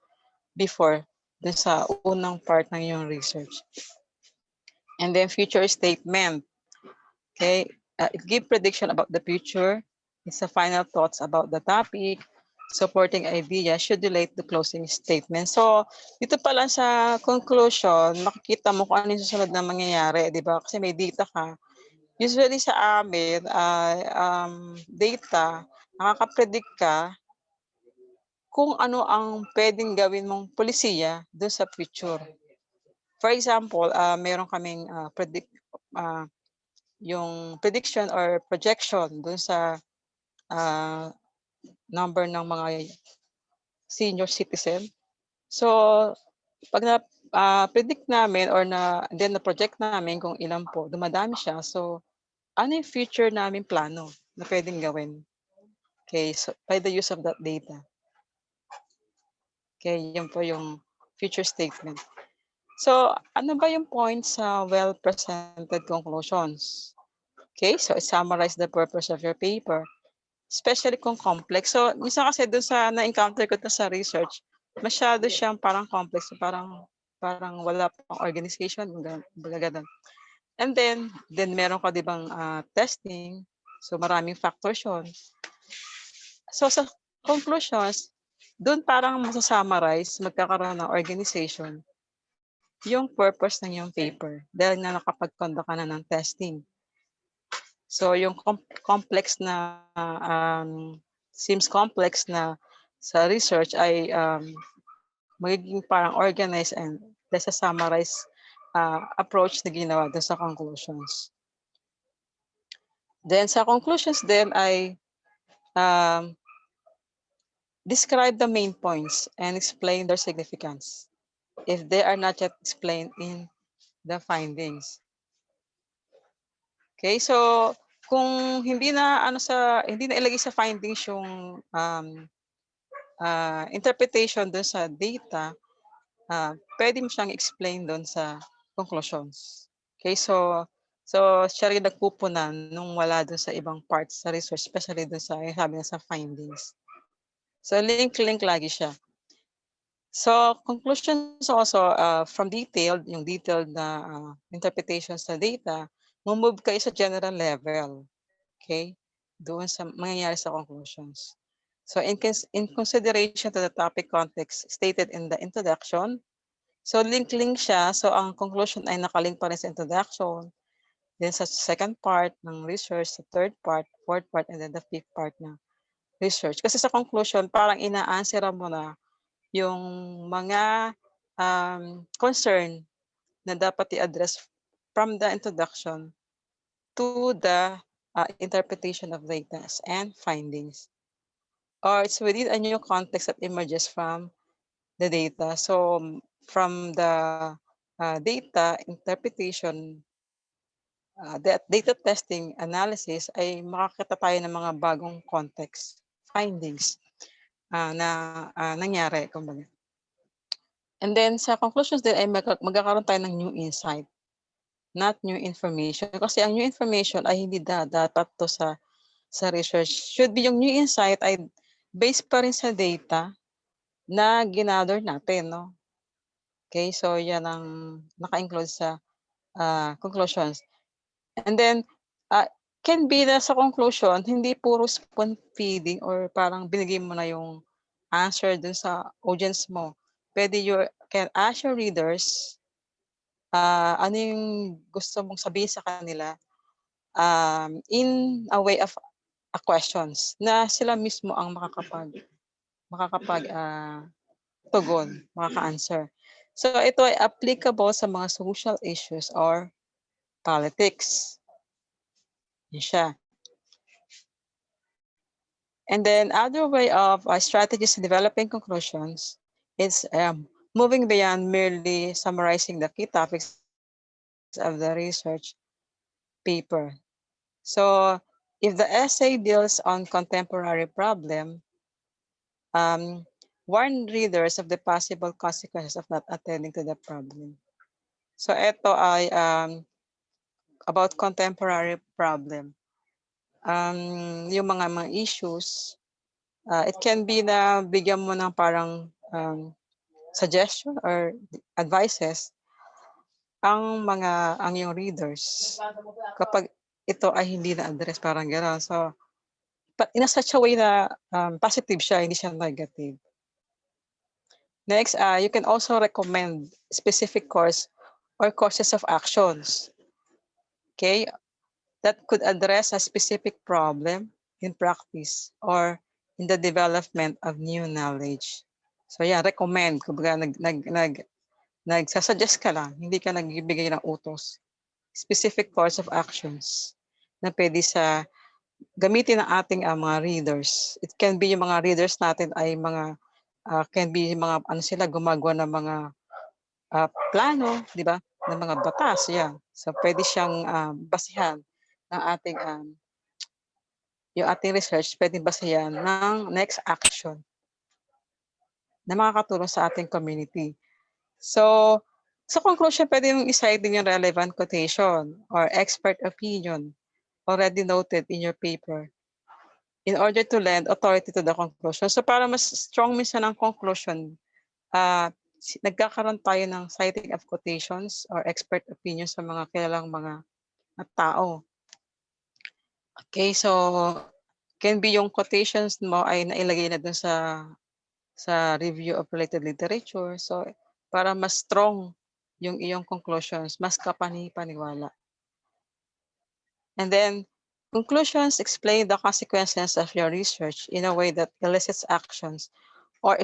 before, dun sa unang part ng yung research. And then future statement. Okay, it gives prediction about the future. It's a final thoughts about the topic. Supporting idea should relate to closing statement. So, dito pa lang sa conclusion, makikita mo kung ano yung susunod na mangyayari, di ba? Kasi may data ka. Usually sa amin, data, nakaka-predict ka kung ano ang pwedeng gawin mong polisiya doon sa future. For example, meron kaming yung prediction or projection doon sa number ng mga senior citizen. So, pag na-predict namin or then na-project namin kung ilan po, dumadami siya. So, ano yung future namin plano na pwedeng gawin? Okay, so by the use of that data. Okay, yun po yung future statement. So, ano ba yung points sa well-presented conclusions? Okay, so summarize the purpose of your paper, especially kung complex. So, minsan kasi doon sa na-encounter ko na sa research, masyado siyang parang complex, parang wala pang organization, ganun. And then meron ka di bang testing, so maraming factors yun. So, sa conclusions, doon parang masasummarize, magkakaroon ng organization, yung purpose ng yung paper dahil na nakapag-conduct ka na ng testing. So yung complex na seems complex na sa research ay magiging parang organized and there's a summarized approach na ginawa doon sa conclusions. Then sa conclusions din ay describe the main points and explain their significance if they are not yet explained in the findings. Okay, so kung hindi na ilagay sa findings yung interpretation doon sa data, pwede mo siyang explain doon sa conclusions. Okay, so siya rin nagpupunan nung wala doon sa ibang parts sa research, especially doon sa sabi na sa findings. So link lagi siya. So conclusions also from yung detailed na interpretations sa data, move kayo sa general level. Okay? Doon sa mangyayari sa conclusions. So in consideration to the topic context stated in the introduction, so link siya. So ang conclusion ay nakalink pa rin sa introduction, then sa second part ng research, sa third part, fourth part, and then the fifth part ng research. Kasi sa conclusion, parang ina-answer mo na yung mga concern na dapat i-address from the introduction to the interpretation of data and findings. Or it's within a new context that emerges from the data. So from the data interpretation, that data testing analysis ay makakita tayo ng mga bagong context, findings na nangyari, kumbaga. And then sa conclusions din ay magkakaroon tayo ng new insight, not new information. Kasi ang new information ay hindi dapat to sa research. Should be yung new insight ay based pa rin sa data na ginather natin, no? Okay, so yan ang naka-include sa conclusions. And then, can be na sa conclusion, hindi puro spoon feeding or parang binigay mo na yung answer dun sa audience mo. Pwede you can ask your readers ano yung gusto mong sabihin sa kanila in a way of questions na sila mismo ang tugon, makaka-answer. So ito ay applicable sa mga social issues or politics. Yan siya. And then other way of strategies in developing conclusions is moving beyond merely summarizing the key topics of the research paper. So if the essay deals on contemporary problem, warn readers of the possible consequences of not attending to the problem. So ito ay about contemporary problem. Yung mga issues, it can be na bigyan mo ng parang suggestion or advices ang yung readers kapag ito ay hindi na-address, parang gano'n. So, in a such a way na positive siya, hindi siya negative. Next, you can also recommend specific course or courses of actions, okay, that could address a specific problem in practice or in the development of new knowledge. So yeah, recommend. Kumbaga nagsasuggest ka lang, hindi ka nagbibigay ng utos. Specific course of actions na pwede sa gamitin ng ating mga readers. It can be yung mga readers natin ay mga can be mga ano sila gumagawa ng mga plano, di ba? Ng mga batas, yeah. So pwede siyang basihan ng ating yung ating research, pwede basayan ng next action na makakatulong sa ating community. So, sa conclusion, pwede yung iside din yung relevant quotation or expert opinion already noted in your paper in order to lend authority to the conclusion. So, para mas strong minsan ang conclusion, nagkakaroon tayo ng citing of quotations or expert opinions sa mga kilalang mga tao. Okay, so can be yung quotations mo ay nailagay na dun sa review of related literature. So, para mas strong yung iyong conclusions, mas kapani-paniwala. And then, conclusions explain the consequences of your research in a way that elicits actions or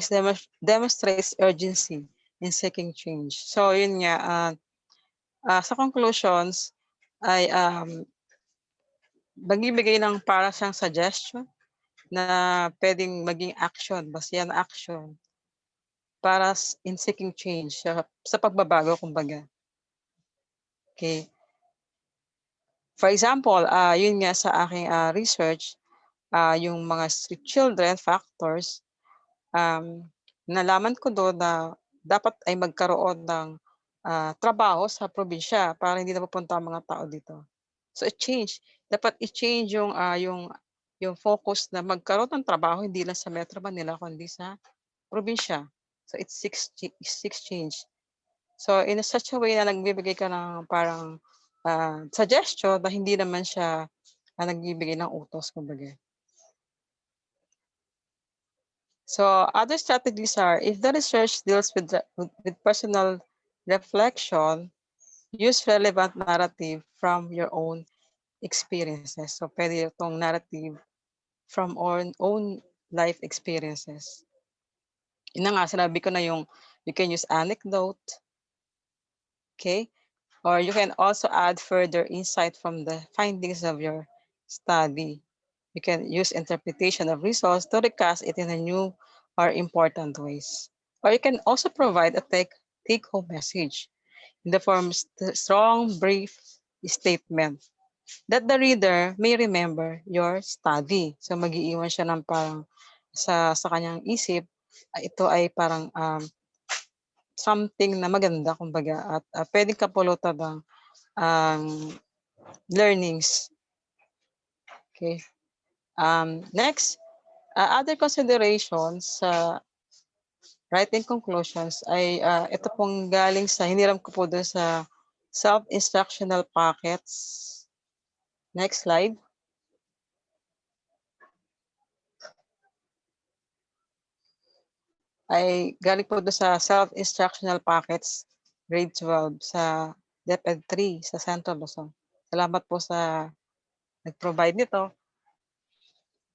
demonstrates urgency in seeking change. So, yun nga, sa conclusions ay magbibigay ng para siyang suggestion na pwedeng maging action, basehan action para in seeking change, sa pagbabago, kumbaga. Okay. For example, yun nga sa aking research, yung mga street children factors, nalaman ko doon na dapat ay magkaroon ng trabaho sa probinsya para hindi na pupunta ang mga tao dito. So i-change. Dapat i-change yung focus na magkaroon ng trabaho hindi lang sa Metro Manila kundi sa probinsya. So it's six change. So in such a way na nagbibigay ka ng parang suggestion na hindi naman siya nagbibigay ng utos, kumbaga. So other strategies are, if the research deals with personal reflection, use relevant narrative from your own experiences. So pwede itong narrative from own life experiences. Yun na nga, sinabi ko na you can use anecdote, okay? Or you can also add further insight from the findings of your study. You can use interpretation of results to recast it in a new or important ways. Or you can also provide a take-home message in the form of strong, brief statement that the reader may remember your study. So mag-iiwan siya ng parang sa kanyang isip, ito ay parang something na maganda, kumbaga, at pwedeng kapulutan ng learnings. Okay. Next, other considerations sa writing conclusions ay ito pong galing sa, hiniram ko po doon sa self-instructional packets. Next slide. Ay galing po doon sa self-instructional packets, grade 12 sa DepEd 3 sa Central Luzon. Salamat po sa nag-provide nito.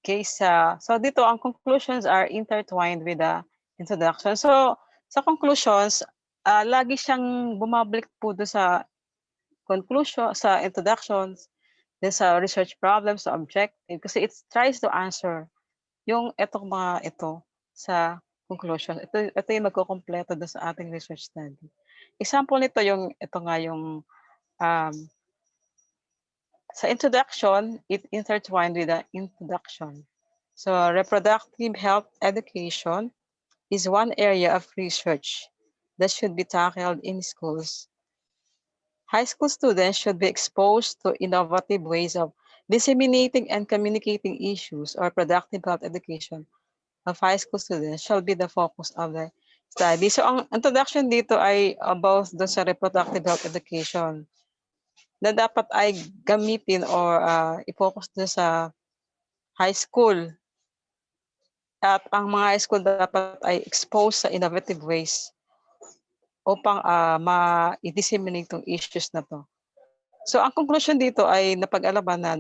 Okay, so dito ang conclusions are intertwined with the introduction. So sa conclusions, lagi siyang bumabalik po doon sa conclusion, sa introductions, then sa research problems, sa objective, kasi it tries to answer yung etong mga ito sa conclusion. Ito yung magkukumpleto doon sa ating research study. Example nito yung, ito nga yung sa introduction, it intertwined with the introduction. So reproductive health education is one area of research that should be tackled in schools. High school students should be exposed to innovative ways of disseminating and communicating issues, or productive health education of high school students shall be the focus of the study. So ang introduction dito ay about doon sa reproductive health education na dapat ay gamitin or i-focus doon sa high school. At ang mga high school dapat ay exposed sa innovative ways upang ma-disseminate itong issues na to. So ang conclusion dito ay napag-alaman na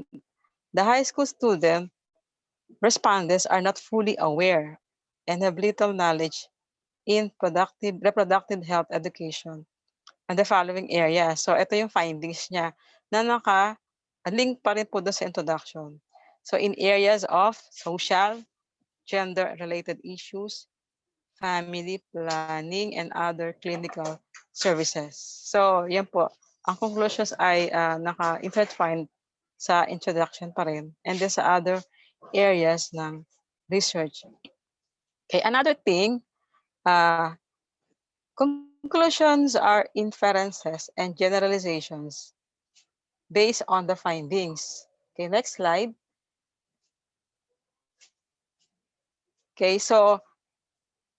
the high school student respondents are not fully aware and have little knowledge in reproductive health education and the following areas. So ito yung findings niya na naka-link pa rin po doon sa introduction. So in areas of social, gender-related issues, family planning, and other clinical services. So yan po. Ang conclusions ay naka-intertwined sa introduction pa rin, and then sa other areas ng research. Okay, another thing, conclusions are inferences and generalizations based on the findings. Okay, next slide. Okay, so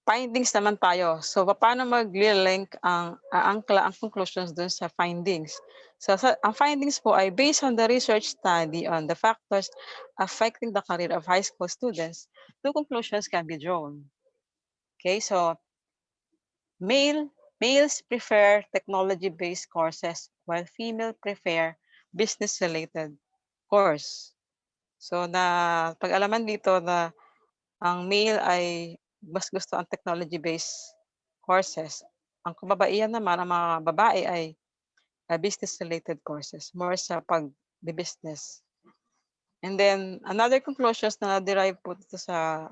findings naman tayo. So paano mag-link ang conclusions dun sa findings? So ang findings po ay based on the research study on the factors affecting the career of high school students, two conclusions can be drawn. Okay, so males prefer technology-based courses while female prefer business-related course. So pag-alaman dito na ang male ay mas gusto ang technology-based courses. Ang kababaihan naman, ang mga babae ay business-related courses, more sa pag-business. And then, another conclusions na derive po dito sa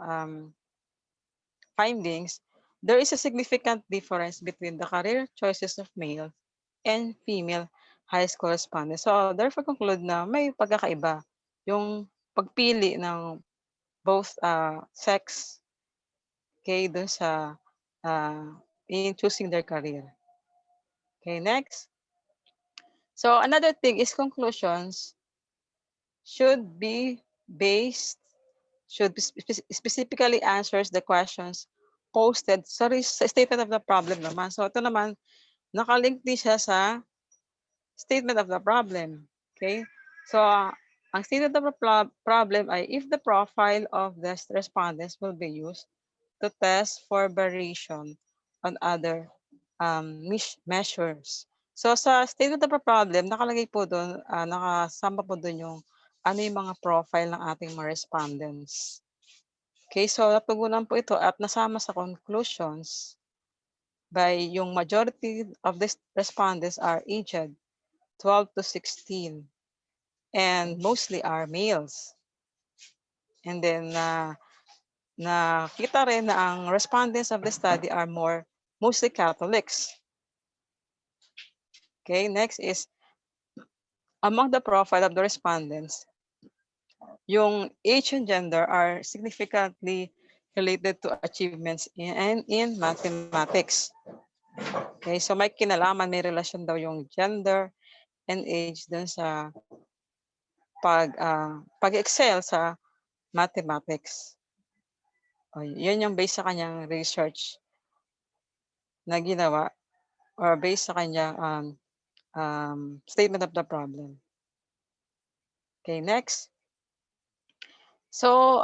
findings, there is a significant difference between the career choices of male and female high school respondents. So, therefore conclude na may pagkakaiba yung pagpili ng both sex, okay, dun sa in choosing their career. Okay, next. So another thing is conclusions should be specifically answers the questions posted sa statement of the problem naman. So ito naman, nakalink din siya sa statement of the problem. Okay? So ang statement of the problem ay if the profile of the respondents will be used to test for variation on other measures. So sa statement of a problem, nakalagay po doon, nakasama po doon yung ano yung mga profile ng ating mga respondents. Okay, so natugunan po ito at nasama sa conclusions by yung majority of the respondents are aged 12 to 16 and mostly are males. And then nakita rin na ang respondents of the study are mostly Catholics. Okay, next is among the profile of the respondents, yung age and gender are significantly related to achievements in mathematics. Okay, so may kinalaman, may relasyon daw yung gender and age dun sa pag-excel sa mathematics. O, yun yung based sa kanyang research na ginawa or based sa kanyang statement of the problem. Okay, next. So,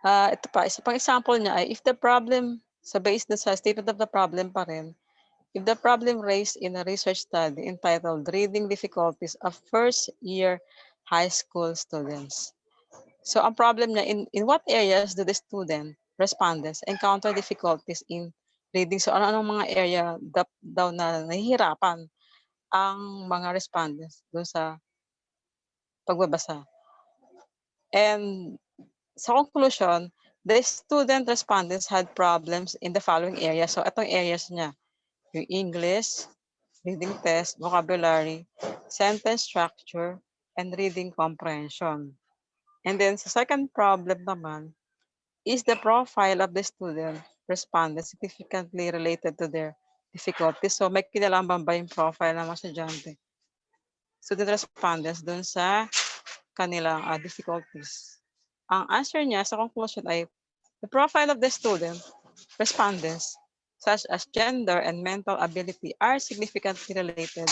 ito pa, isa pang example niya ay if the problem, sa based na sa statement of the problem pa rin, if the problem raised in a research study entitled Reading Difficulties of First-Year High School Students. So, ang problem niya, in what areas do the respondents encounter difficulties in reading? So, ano-anong mga area daw na nahihirapan ang mga respondents doon sa pagbabasa. And sa conclusion, the student respondents had problems in the following areas. So, itong areas niya, yung English, reading test, vocabulary, sentence structure, and reading comprehension. And then, sa second problem naman, is the profile of the student respondents significantly related to their difficulties? So, may kinalaman ba yung profile ng mga estudyante? Student respondents dun sa kanilang difficulties. Ang answer niya sa conclusion ay the profile of the student respondents such as gender and mental ability are significantly related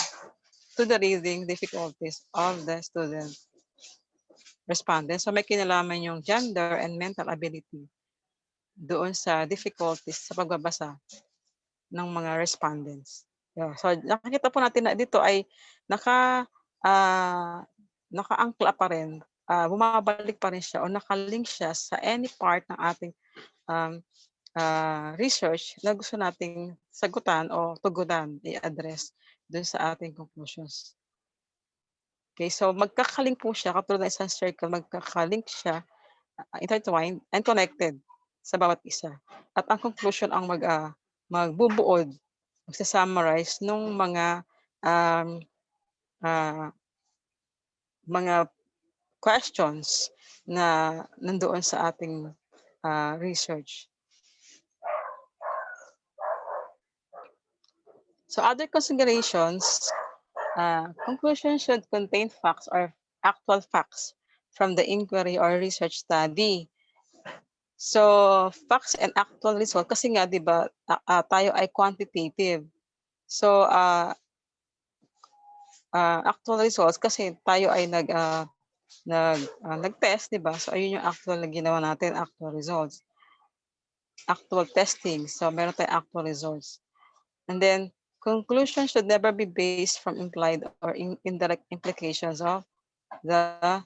to the reading difficulties of the student respondents. So may kinalaman yung gender and mental ability doon sa difficulties sa pagbabasa ng mga respondents. Yeah. So nakikita po natin na dito ay nakaangkla pa rin, bumabalik pa rin siya o nakalink siya sa any part ng ating research na gusto nating sagutan o tugunan, i-address dun sa ating conclusions. Okay, so magkakalink po siya, katulad ng isang circle, magkakalink siya, intertwined and connected sa bawat isa. At ang conclusion ang magbubuod, magsa-summarize nung mga questions na nandoon sa ating research. So other considerations, conclusion should contain facts or actual facts from the inquiry or research study. So facts and actual result, kasi nga 'di ba tayo ay quantitative. So actual results kasi tayo ay nag-test, 'di ba? So ayun yung actual na ginawa natin, actual results. Actual testing. So meron tayong actual results. And then conclusion should never be based from implied or indirect implications of the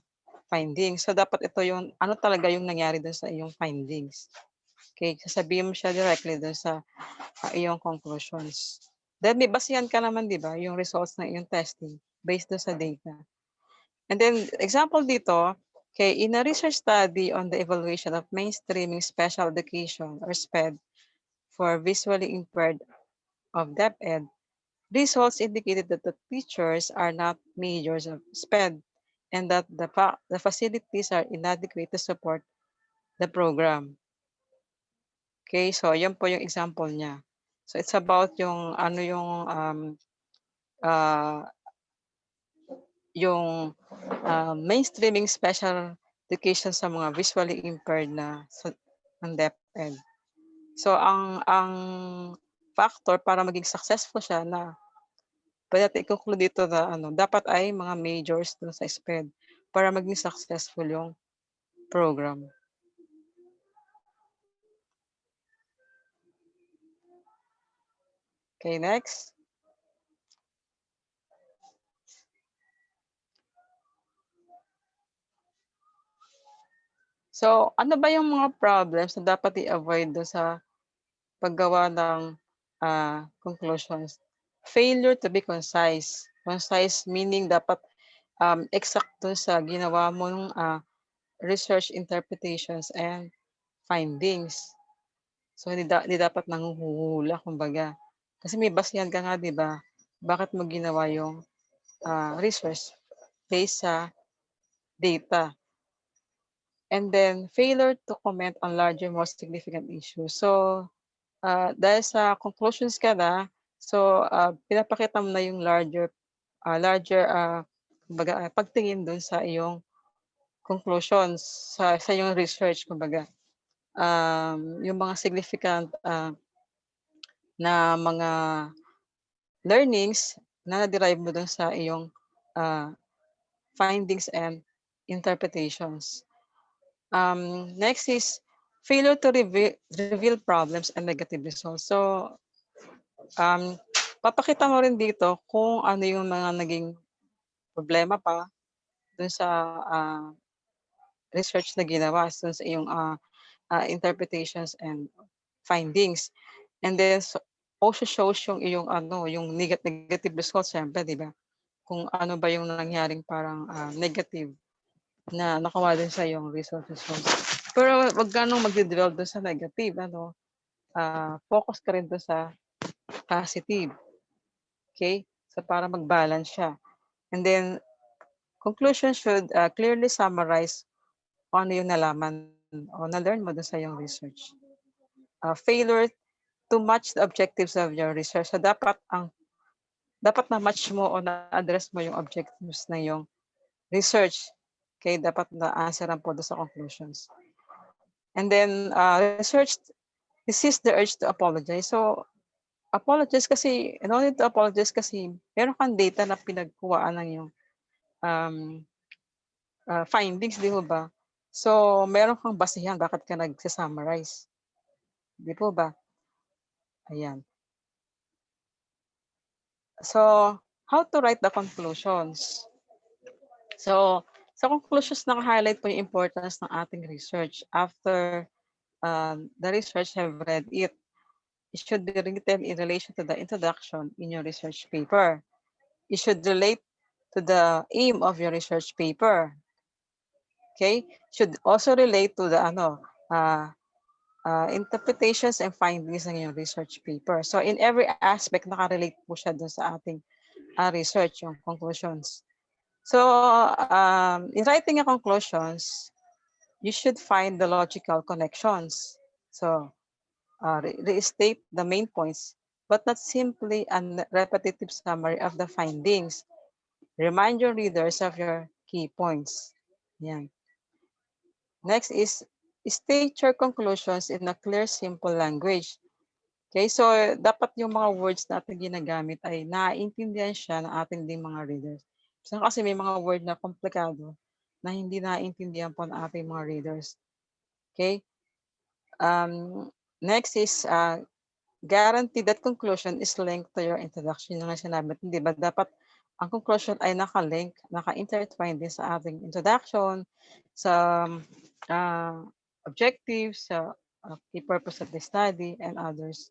findings. So dapat ito yung ano talaga yung nangyari dun sa iyong findings. Okay, sasabihin mo siya directly dun sa iyong conclusions. Then may basihan ka naman, di ba, yung results ng iyong testing based dun sa data. And then example dito, okay, in a research study on the evaluation of mainstreaming special education or SPED for visually impaired of DepEd, results indicated that the teachers are not majors of SPED and that the facilities are inadequate to support the program. Okay, so yan po yung example niya. So it's about yung mainstreaming special education sa mga visually impaired na ng DepEd. So ang factor para maging successful siya na pwede natin i-conclude dito na dapat ay mga majors dun sa SPED para maging successful yung program. Okay, next. So, ano ba yung mga problems na dapat i-avoid do sa paggawa ng conclusions? Failure to be concise. Concise meaning dapat exact dun sa ginawa mong research interpretations and findings. So, hindi dapat nanguhula, kumbaga. Kasi may basihan ka nga, di ba? Bakit mo ginawa yung research based sa data? And then, failure to comment on larger, more significant issues. So, dahil sa conclusions ka na, so pinapakita mo na yung larger kumbaga, pagtingin dun sa iyong conclusions, sa iyong research, kumbaga. Yung mga significant na mga learnings na na-derive mo dun sa iyong findings and interpretations. Next is failure to reveal problems and negative results. So, papakita mo rin dito kung ano yung mga naging problema pa dun sa research na ginawa, dun sa iyong interpretations and findings. And then also shows yung iyong yung negative results, syempre, di ba? Kung ano ba yung nangyaring parang negative na nakuha din sa iyong results. Pero wag ganong magde-dwell doon sa negative, focus ka rin doon sa positive. Okay? So para mag-balance siya. And then conclusion should clearly summarize kung ano yung nalaman o na-learn mo doon sa iyong research. Failure to match the objectives of your research. So dapat na-match mo o na-address mo yung objectives ng iyong research. Okay, dapat na-answeran po doon sa conclusions. And then research resist the urge to apologize. So apologize kasi, no need to apologize kasi meron kang data na pinagkuhaan ng yung findings, di po ba? So meron kang basihan bakit ka nag-summarize. Di po ba? Ayan. So, how to write the conclusions? So, sa conclusions, naka-highlight po yung importance ng ating research. After the research have read it, it should be written in relation to the introduction in your research paper. It should relate to the aim of your research paper. Okay? Should also relate to the interpretations and findings ng your research paper. So, in every aspect, nakarelate po siya dun sa ating research, yung conclusions. So, in writing your conclusions, you should find the logical connections. So, restate the main points, but not simply a repetitive summary of the findings. Remind your readers of your key points. Yan. Next is state your conclusions in a clear, simple language. Okay, so dapat yung mga words natin ginagamit ay naiintindihan siya ng ating ding mga readers. So kasi may mga word na komplikado na hindi naiintindihan po ng ating mga readers. Okay? Next is guarantee that conclusion is linked to your introduction. Yung sinabi natin, di ba? Dapat ang conclusion ay naka-link, naka-intertwine din sa ating introduction, sa objectives, sa key purpose of the study, and others.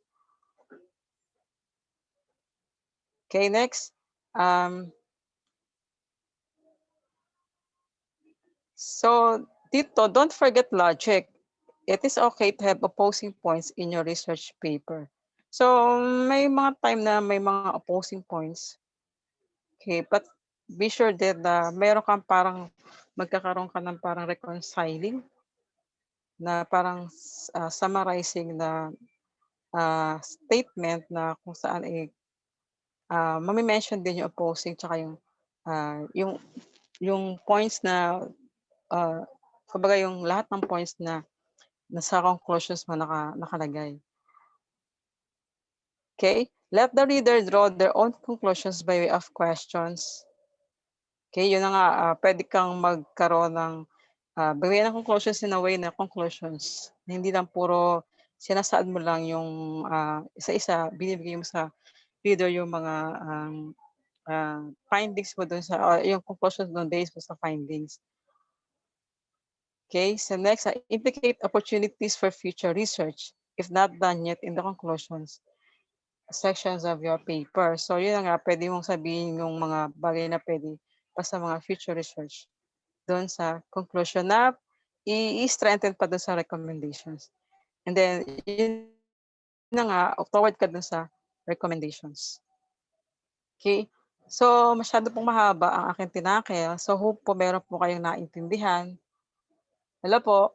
Okay, next. So dito, don't forget logic. It is okay to have opposing points in your research paper. So may mga time na may mga opposing points. Okay, but be sure that meron kang parang magkakaroon ka ng parang reconciling na parang summarizing na statement na kung saan mami-mention din yung opposing tsaka yung points na kumbaga yung lahat ng points na nasa conclusions mo nakalagay. Okay? Let the reader draw their own conclusions by way of questions. Okay, yun na nga, pwede kang magkaroon ng by way ng conclusions in a way na conclusions. Hindi lang puro sinasaad mo lang yung isa-isa, binibigay mo sa reader yung mga findings mo dun sa, yung conclusions dun based sa findings. Okay, so next, implicate opportunities for future research, if not done yet in the conclusions sections of your paper. So yun nga, pwede mong sabihin yung mga bagay na pwede pa sa mga future research doon sa conclusion na i-strengthen pa doon sa recommendations. And then, yun na nga, forward ka doon sa recommendations. Okay? So, masyado pong mahaba ang aking tinakil. So, hope po meron po kayong naintindihan. Hello po.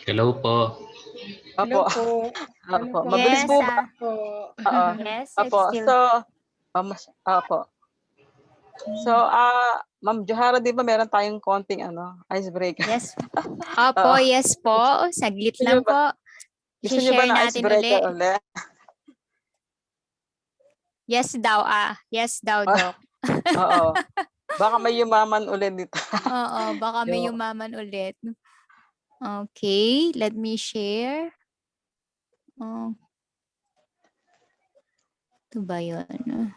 Hello po. Opo. po. Opo. po? Mabilis Yes, po ba? Po. Oo. yes, Opo. it's still. So, opo. So, Ma'am Jouhara, di ba meron tayong konting icebreaker? Yes. Opo, Oo. yes po. Saglit Gusto nyo lang ba, po. gusto nyo ba I-share ng natin icebreaker uli. ulit? Yes daw, Yes daw, Doc. Oo. Baka may yumaman ulit dito. Oo, baka may Yung, yumaman ulit. Okay, let me share. Oh, ito ba yun?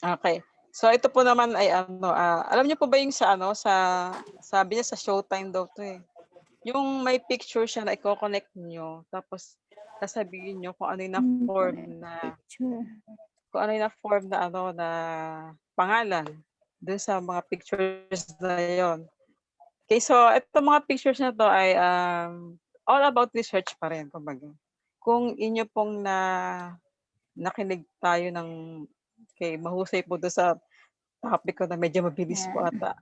okay. So ito po naman ay alam niyo po ba yung sabi niya sa Showtime daw to eh. Yung may picture siya na i-connect niyo tapos sasabihin niyo kung ano yung Picture. na pangalan dun sa mga pictures na yon. Okay, so ito mga pictures na to ay all about research pa rin kumbaga. Kung inyo pong nakinig tayo ng mahusay po doon sa topic ko na medyo mabilis po Yan. ata,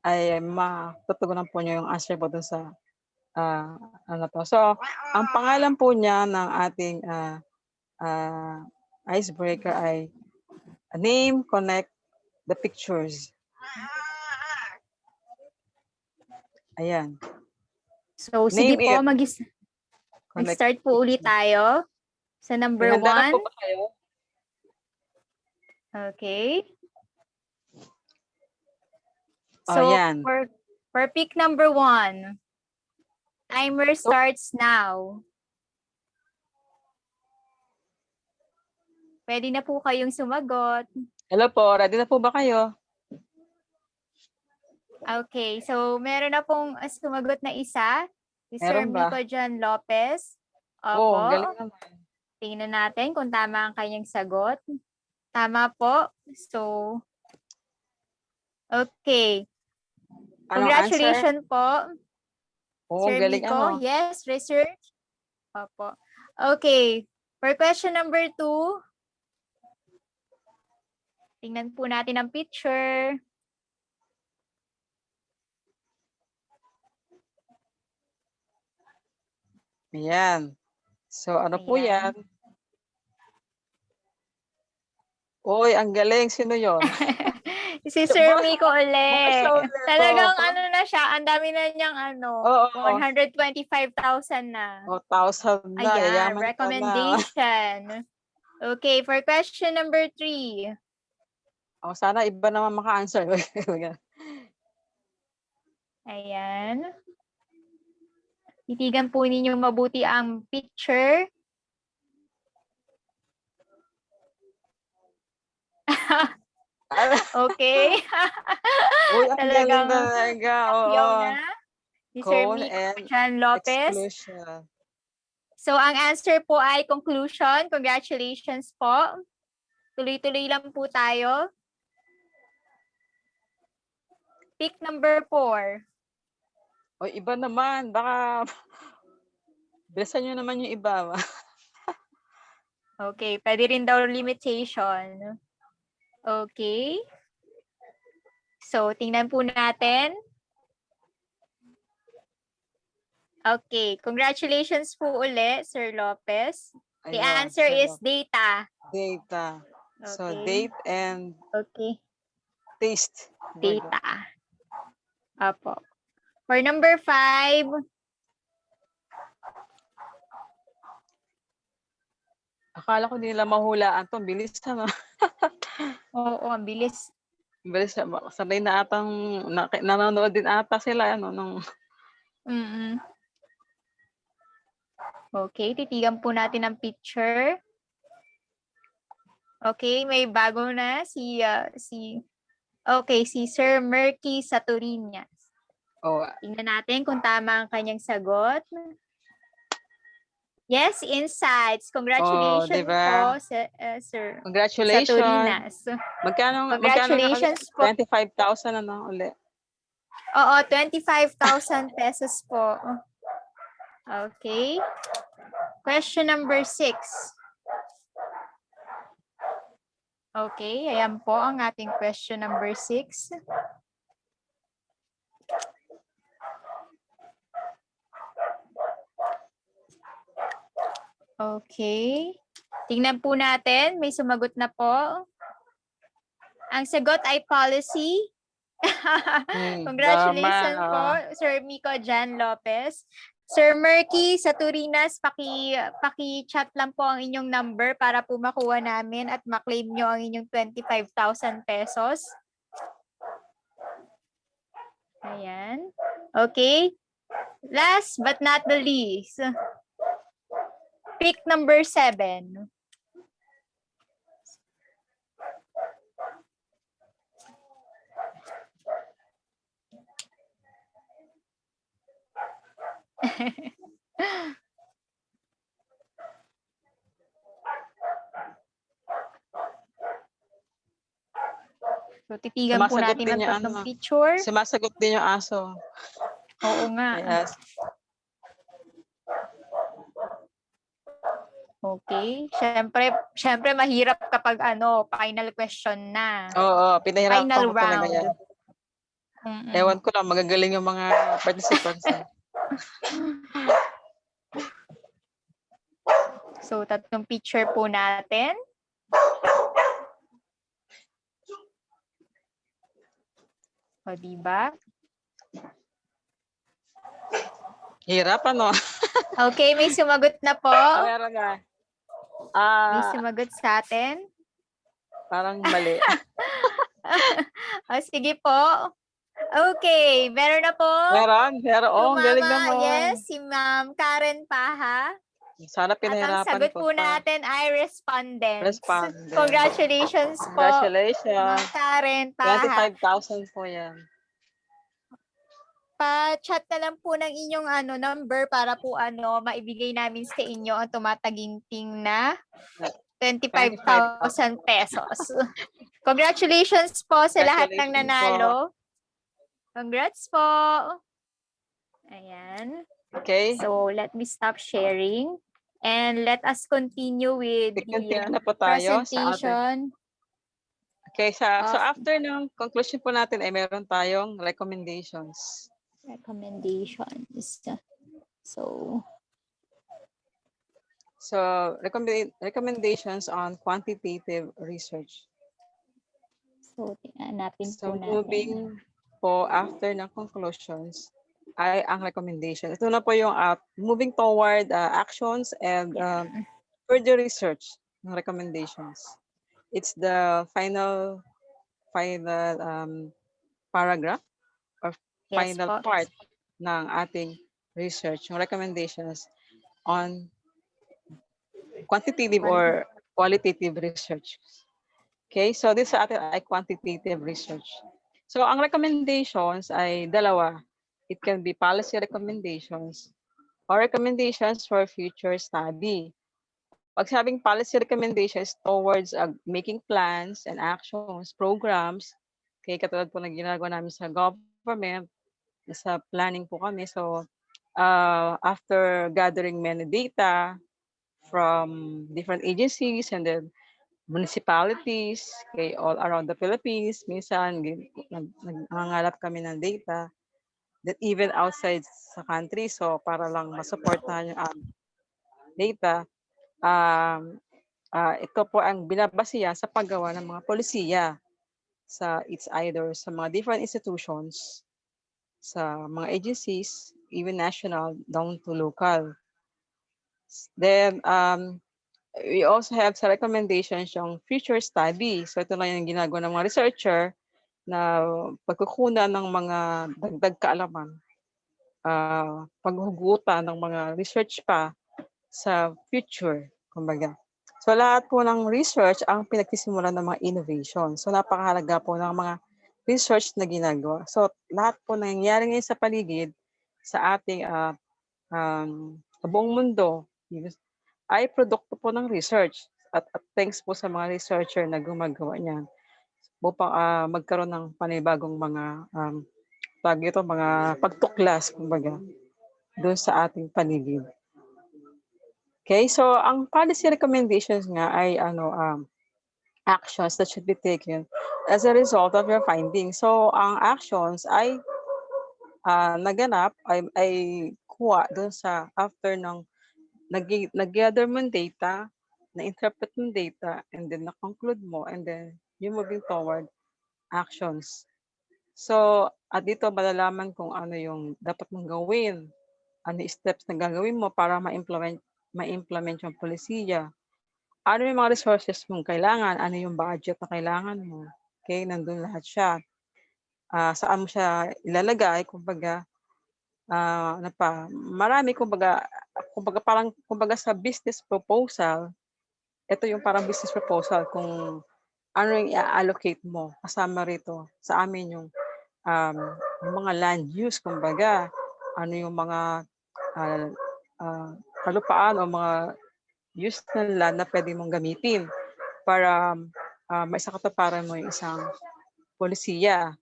ay matutugunan po niyo yung answer po doon sa to. So, ang pangalan po niya ng ating icebreaker ay name, connect the pictures. Ayan. So, sige Name po, it. mag-start po ulit tayo sa number May handa na 1. po ba kayo? Okay. Oh, So, yan. for pick number 1, timer starts now. Pwede na po kayong sumagot. Hello po, ready na po ba kayo? Okay, so meron na pong sumagot na isa. Si Sir Meron ba? Miko John Lopez. Oo, Opo. galing naman. Tingnan natin kung tama ang kanyang sagot. Tama po. So, okay. Anong answer? Congratulations po, Oo, Sir galing Miko. Yes, research. Opo. Okay. For question number 2, tingnan po natin ang picture. Ayan. So, ano po Ayan. yan? Uy, ang galing. Sino yon? Si Sir Miko Mga ulit. siya ulit. Talagang Oo, ano na siya, ang dami na niyang Oo. 125,000 na. 1,000 na. Ayan, Yaman ka na. recommendation. Okay, for question number 3. Sana iba naman maka-answer. Ayan. Titigan po ninyo mabuti ang picture. Okay. Uy, ang galing Talagang talaga. Oo. yaw na. Si Sir Cone Miko and John Lopez. exclusion. So, ang answer po ay conclusion. Congratulations po. Tuloy-tuloy lang po tayo. Pick number 4. Uy, iba naman. Baka bilisan nyo naman yung iba. Okay, pwede rin daw limitation. Okay. So, tingnan po natin. Okay, congratulations po uli, Sir Lopez. The Ayun, answer is data. data. So, Okay. date and Okay, taste. data. Apo. For number 5, Akala ko hindi nila mahulaan to. Bilis na. oo, ang bilis. Bilis. Sabay na atang nanonood din ata sila. Mm-mm. Okay, titigan po natin ang picture. Okay, may bago na si Sir Merky Saturinas. Oh, Tingnan natin kung tama ang kanyang sagot. Yes, insights. Congratulations diba? po, Sir Congratulations. Saturinas. Magkano Congratulations po. 25,000 uli. Oo, 25,000 pesos po. Okay. Question number 6. Okay, ayan po ang ating question number 6. Okay. Tingnan po natin. May sumagot na po. Ang sagot ay policy. Congratulations po, Sir Miko Jan Lopez. Sir Merky, sa Turinas, paki-chat lang po ang inyong number para po makuha namin at maklaim nyo ang inyong 25,000 pesos. Ayan. Okay. Last but not the least, pick number 7. So, titigan po Sumasagot natin din ang yung tatlong picture. Sumasagot din yung aso. Oo nga. Yes. Okay. Syempre mahirap kapag final question na. Oo, pinahirapan Final ko talaga round. yan. Ewan ko lang, magagaling yung mga participants. So, tatlong picture po natin. O, diba? Hirap, ano? Okay, may sumagot na po. Meron na. May sumagot sa atin. Parang mali. Sige po. Okay, meron na po. Meron. Oh, galing naman. Yes, si Ma'am Karen Paha. Sana At ang pinahirapan sagot ko po pa. natin ay respondents. Respondent. Congratulations po. Congratulations. Ma'am Karen Paha. 25,000 po yan. Pa-chat na lang po ng inyong number para po maibigay namin sa inyo ang tumataginting na 25,000 pesos. Congratulations po sa lahat ng nanalo. Congrats po. Ayan. Okay. So, let me stop sharing and let us continue with Continue na the po tayo presentation. Okay, so after ng conclusion po natin ay meron tayong recommendations. Recommendations. So recommendations on quantitative research. So, hanapin po natin. Moving po after ng conclusions ay ang recommendation. Ito na po yung moving toward actions and further research ng recommendations. It's the final paragraph or final part ng ating research, yung recommendations on quantitative or qualitative research. Okay, so this sa atin ay quantitative research. So ang recommendations ay dalawa. It can be policy recommendations or recommendations for future study. Pag sabing policy recommendations towards making plans and actions, programs, okay, katulad po na ginagawa namin sa government, sa planning po kami. So, after gathering many data from different agencies and then municipalities, okay, all around the Philippines, minsan nangangalap kami ng data that even outside sa country. So, para lang masuportahan yung data, ito po ang binabasihan sa paggawa ng mga polisiya. It's either sa mga different institutions, sa mga agencies, even national, down to local. Then, we also have sa recommendations yung future study. So, ito na yung ginagawa ng mga researcher na pagkukunan ng mga dagdag kaalaman, paghugutan ng mga research pa sa future, kumbaga. So, lahat po ng research ang pinagsisimula ng mga innovation. So, napakahalaga po ng mga research na ginagawa. So, lahat po nangyayari ngayon sa paligid sa ating buong mundo ay produkto po ng research. At thanks po sa mga researcher na gumagawa niyan upang magkaroon ng panibagong mga mga pagtuklas, kumbaga, doon sa ating paligid. Okay, so ang policy recommendations nga ay actions that should be taken as a result of your findings. So ang actions ay naganap ay kuha doon sa after ng nag-gather mo yung data, na-interpret mo yung data, and then na-conclude mo, and then you're moving toward actions. So, at dito malalaman kung ano yung dapat mong gawin, ano yung steps na gagawin mo para ma-implement yung polisiya. Ano yung mga resources mong kailangan, ano yung budget na kailangan mo. Okay, nandun lahat siya. Saan mo siya ilalagay, kumbaga, ano pa, marami, kumbaga sa business proposal, ito yung parang business proposal kung ano yung i-allocate mo. Kasama rito sa amin yung mga land use, kumbaga, ano yung mga kalupaan o mga use ng land na pwede mong gamitin para maisakatuparan mo yung isang polisiya.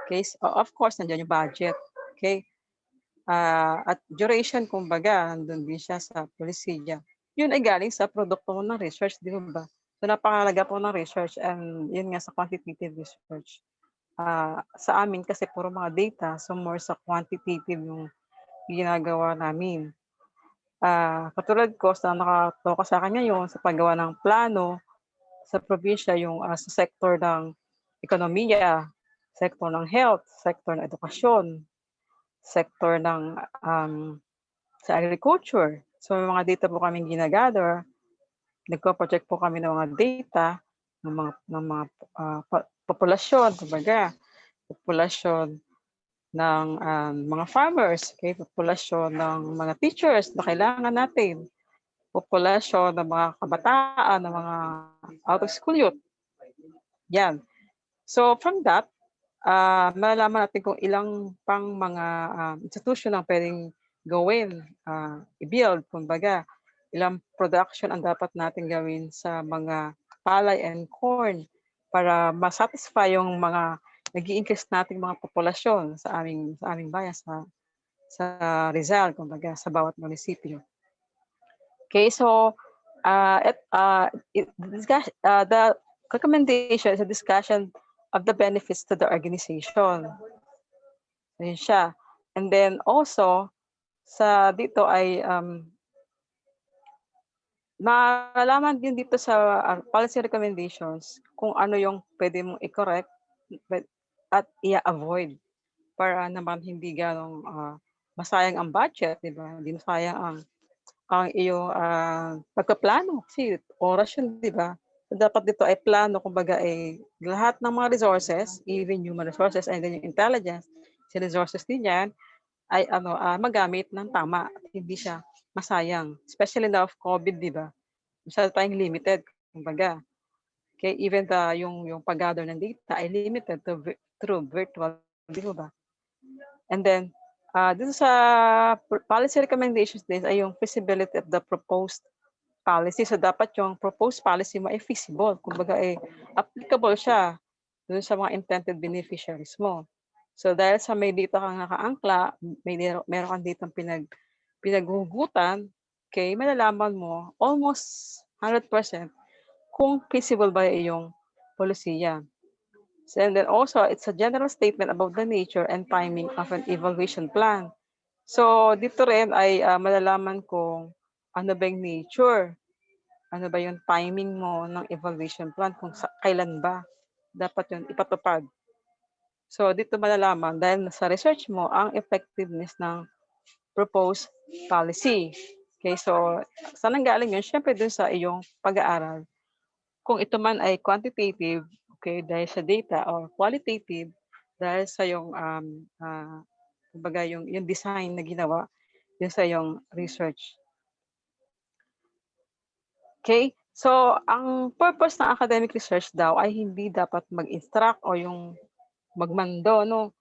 Okay? So, of course, nandiyan yung budget. Okay? At duration, kumbaga, nandun din siya sa polisiya. Yun ay galing sa produkto mo ng research, di ba? So, napakalaga po ng research, and yun nga sa quantitative research. Sa amin kasi puro mga data, so more sa quantitative yung ginagawa namin. Katulad ko sa nakatoka sa akin ngayon sa paggawa ng plano sa probinsya, yung sa sektor ng ekonomiya, sektor ng health, sektor ng edukasyon, sektor ng sa agriculture. So may mga data po kaming ginagather, nagko-project po kami ng mga data ng mga populasyon, kumbaga, populasyon ng mga farmers, okay, populasyon ng mga teachers na kailangan natin, populasyon ng mga kabataan, ng mga out of school youth. Yan. So from that, malalaman natin kung ilang pang mga institution ang pwedeng gawin, i-build, kumbaga, ilang production ang dapat natin gawin sa mga palay and corn para ma-satisfy yung mga nag-i-increase nating mga populasyon sa aming bayan, sa Rizal, kumbaga, sa bawat munisipyo. Okay, so the recommendation is a discussion of the benefits to the organization. Ayun siya. And then also, sa dito ay malalaman din dito sa policy recommendations kung ano yung pwede mong i-correct at i-avoid para naman hindi ganong masayang ang budget, di ba? Hindi masayang ang iyong pagkaplano. Kasi oras yun, di ba? So, dapat dito ay plano, kumbaga ay lahat ng mga resources, even human resources and then yung intelligence, si resources din yan, ay magamit ng tama at hindi siya masayang. Especially now of COVID, di ba? Masyado tayong limited, kumbaga. Okay, even yung pag-gather ng data ay limited through virtual, di ba? And then, dito sa policy recommendations din ay yung feasibility of the proposed policy. So, dapat yung proposed policy mo ay feasible. Kumbaga, ay applicable siya dun sa mga intended beneficiaries mo. So, dahil sa may data kang nakaangkla, meron kang ditang pinaghuhugutan, okay, malalaman mo almost 100% kung feasible ba yung polisiya. So, and then also, it's a general statement about the nature and timing of an evaluation plan. So, dito rin ay malalaman kung ano ba yung nature, ano ba yung timing mo ng evaluation plan, kung kailan ba dapat yun ipatupad. So, dito malalaman dahil sa research mo ang effectiveness ng proposed policy. Okay, so saan nanggaling yun? Siyempre dun sa iyong pag-aaral. Kung ito man ay quantitative, okay, dahil sa data, or qualitative, dahil sa yung, kumbaga yung design na ginawa, yun sa yung research. Okay, so ang purpose ng academic research daw ay hindi dapat mag-instruct o yung magmando, no?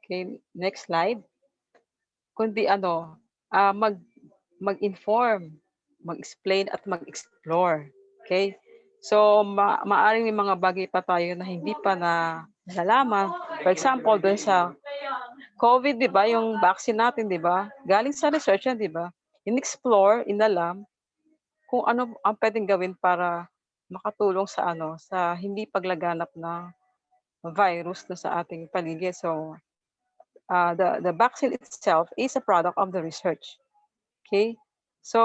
Okay, next slide. Kundi mag-inform, mag-explain at mag-explore. Okay? So, maaaring may mga bagay pa tayo na hindi pa nalalaman. For example, doon sa COVID, di ba, yung vaccine natin, di ba? Galing sa research yan, di ba? In-explore, inalam, kung ano ang pwedeng gawin para makatulong sa hindi paglaganap ng virus na sa ating paligid. So, the vaccine itself is a product of the research. Okay? So,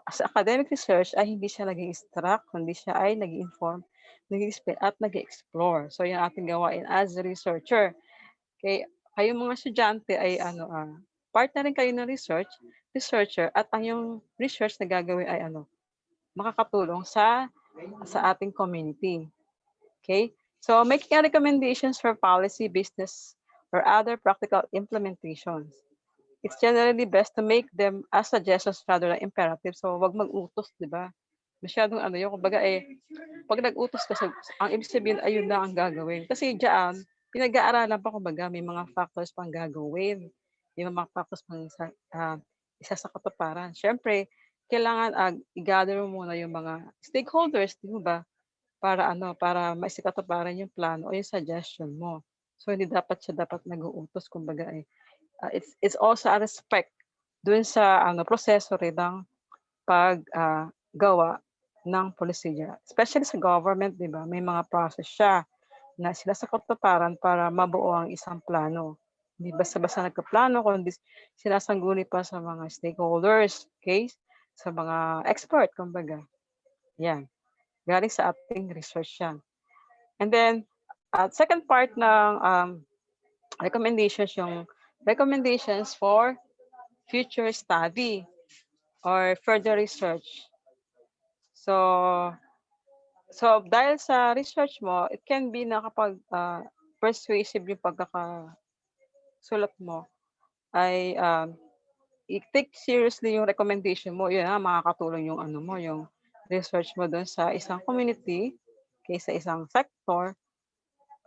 sa academic research ay hindi siya nag-i-extract, kundi siya ay nag-i-inform, nag-i-explain at nag-i-explore. So, yung ating gawain as a researcher. Okay, kayong mga estudyante ay part na rin kayo ng researcher at ang yung research na gagawin ay makakatulong sa ating community. Okay? So, making recommendations for policy, business, or other practical implementations. It's generally best to make them as suggestions rather than imperative. So, wag mag-utos, di ba? Masyadong yung kumbaga pag nag-utos ka, ang ibig sabihin, ayun na ang gagawin. Kasi diyan, pinag-aaralan pa kumbaga, may mga factors pang gagawin. May mga factors pang isa sa katuparan. Siyempre, kailangan i-gather mo muna yung mga stakeholders, di ba? Para maisikatuparan yung plano o yung suggestion mo. So, hindi dapat nag-uutos, kumbaga it's also a respect dun sa proseso rin ng paggawa ng procedure. Especially sa government, di ba? May mga process siya na sila sa katuparan para mabuo ang isang plano. Hindi basta-basta nagkaplano, kundi sinasangguni pa sa mga stakeholders, okay? Sa mga expert, kumbaga. Yan. Galing sa ating research yan. And then, second part ng recommendations, yung recommendations for future study or further research. So dahil sa research mo, it can be na kapag persuasive yung pagkakasulat mo, ay i-take seriously yung recommendation mo. Yun makakatulong yung yung research mo doon sa isang community, okay, sa isang sector,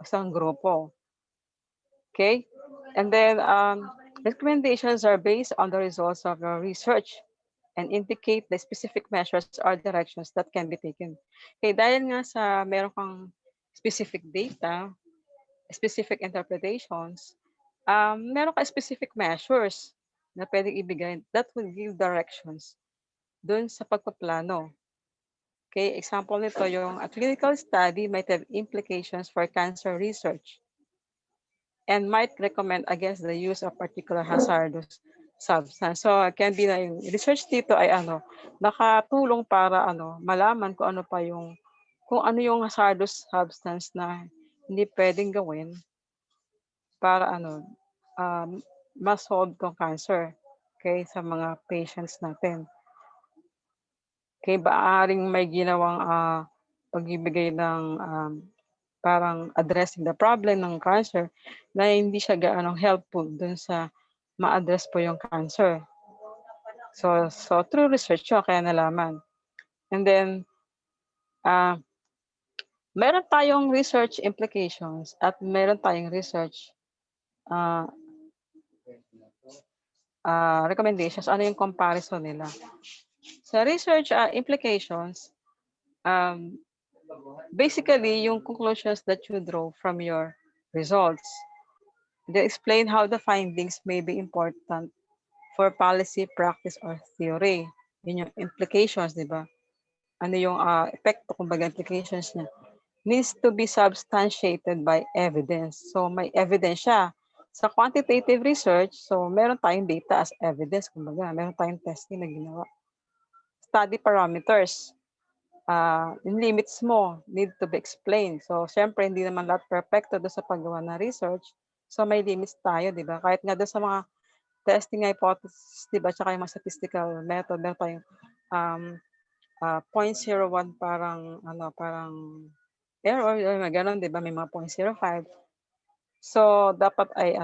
isang grupo. Okay? And then, recommendations are based on the results of your research and indicate the specific measures or directions that can be taken. Okay, dahil nga sa meron kang specific data, specific interpretations, meron ka specific measures na pwedeng ibigay that will give directions dun sa pagpaplano. Okay, example nito yung a clinical study might have implications for cancer research and might recommend against the use of particular hazardous substance. So, can be na yung research dito ay nakatulong para malaman kung ano yung hazardous substance na hindi pwedeng gawin para ma-solve tong cancer, okay, sa mga patients natin. Okay, maaaring may ginawang pagbibigay ng parang addressing the problem ng cancer na hindi siya gaano helpful dun sa ma-address po yung cancer. So through research yun, kaya nalaman. And then, meron tayong research implications at meron tayong research recommendations. Ano yung comparison nila? Sa research implications, basically, yung conclusions that you draw from your results. They explain how the findings may be important for policy, practice, or theory. Yun yung implications, di ba? Ano yung epekto, kumbaga implications niya. Needs to be substantiated by evidence. So, may evidence siya. Sa quantitative research, so meron tayong data as evidence, kumbaga, meron tayong testing na ginawa. Study parameters. Yung limits mo need to be explained. So, syempre, hindi naman lahat perfecto doon sa paggawa ng research. So, may limits tayo, di ba? Kahit nga doon sa mga testing hypothesis, di ba? Tsaka yung mga statistical method, meron tayong 0.01 parang error, gano'n, di ba? May mga 0.05. So, dapat ay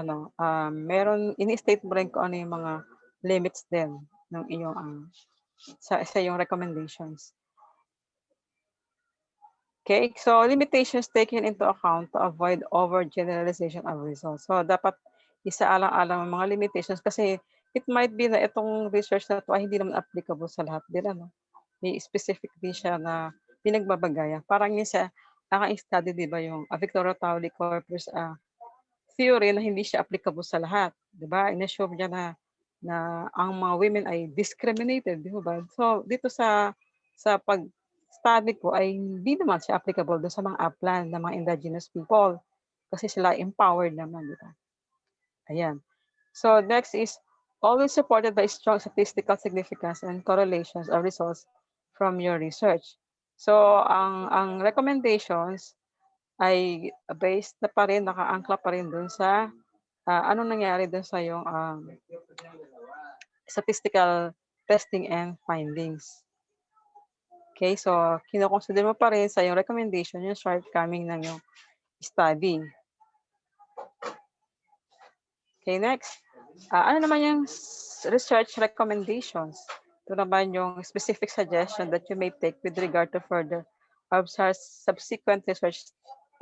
meron, ini-state mo rin kung ano yung mga limits din ng iyong sa iyong recommendations. Okay, so limitations taken into account to avoid overgeneralization of results. So dapat isaalang-alang ang mga limitations kasi it might be na itong research na ito ay hindi naman applicable sa lahat din. May specific din siya na pinagbabagayan. Parang yun sa study, di ba, yung Victoria Pauli Corpus theory na hindi siya applicable sa lahat. Di ba? In-assume niya na ang mga women ay discriminated, di ba? So dito sa pag-study ko ay hindi naman siya applicable doon sa mga upland na mga indigenous people kasi sila empowered naman, di ba? Ayan. So next is always supported by strong statistical significance and correlations of results from your research. So, ang recommendations ay based na pa rin, nakaangkla pa rin dun sa anong nangyari dun sa yung statistical testing and findings. Okay, so kinoconsider mo pa rin sa yung recommendation yung shortcoming ng yung study. Okay, next. Ano naman yung research recommendations? Ito naman yung specific suggestion that you may take with regard to further subsequent research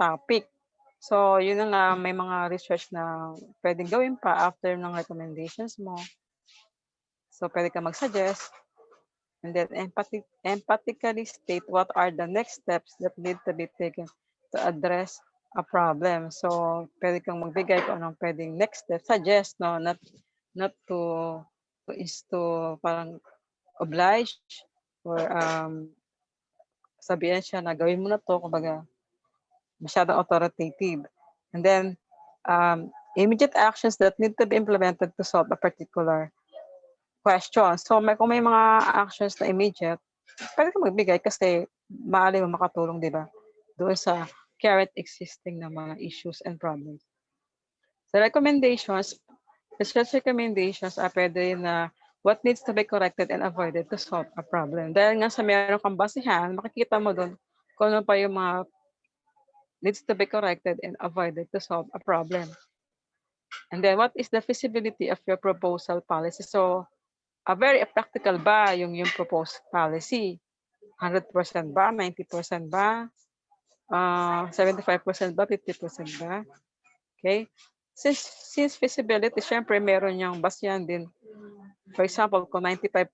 topic. So, yun na nga, may mga research na pwedeng gawin pa after ng recommendations mo. So, pwede ka mag-suggest. And then, empathically state what are the next steps that need to be taken to address a problem. So, pwede kang magbigay kung anong pwedeng next step. Suggest, no? Not to parang oblige or sabihan siya na gawin mo na to, kumbaga, masyadong authoritative. And then, immediate actions that need to be implemented to solve a particular question. So, kung may mga actions na immediate, pwede ka magbigay kasi maaari mo makatulong, di ba? Doon sa current existing na mga issues and problems. So, research recommendations are pwede na what needs to be corrected and avoided to solve a problem. Dahil nga sa meron kang basihan, makikita mo doon kung ano pa yung mga needs to be corrected and avoided to solve a problem. And then, what is the feasibility of your proposal policy? So, very practical ba yung proposed policy? 100% ba? 90% ba? 75% ba? 50% ba? Okay? Since feasibility, syempre meron niyang basihan din. For example, kung 95%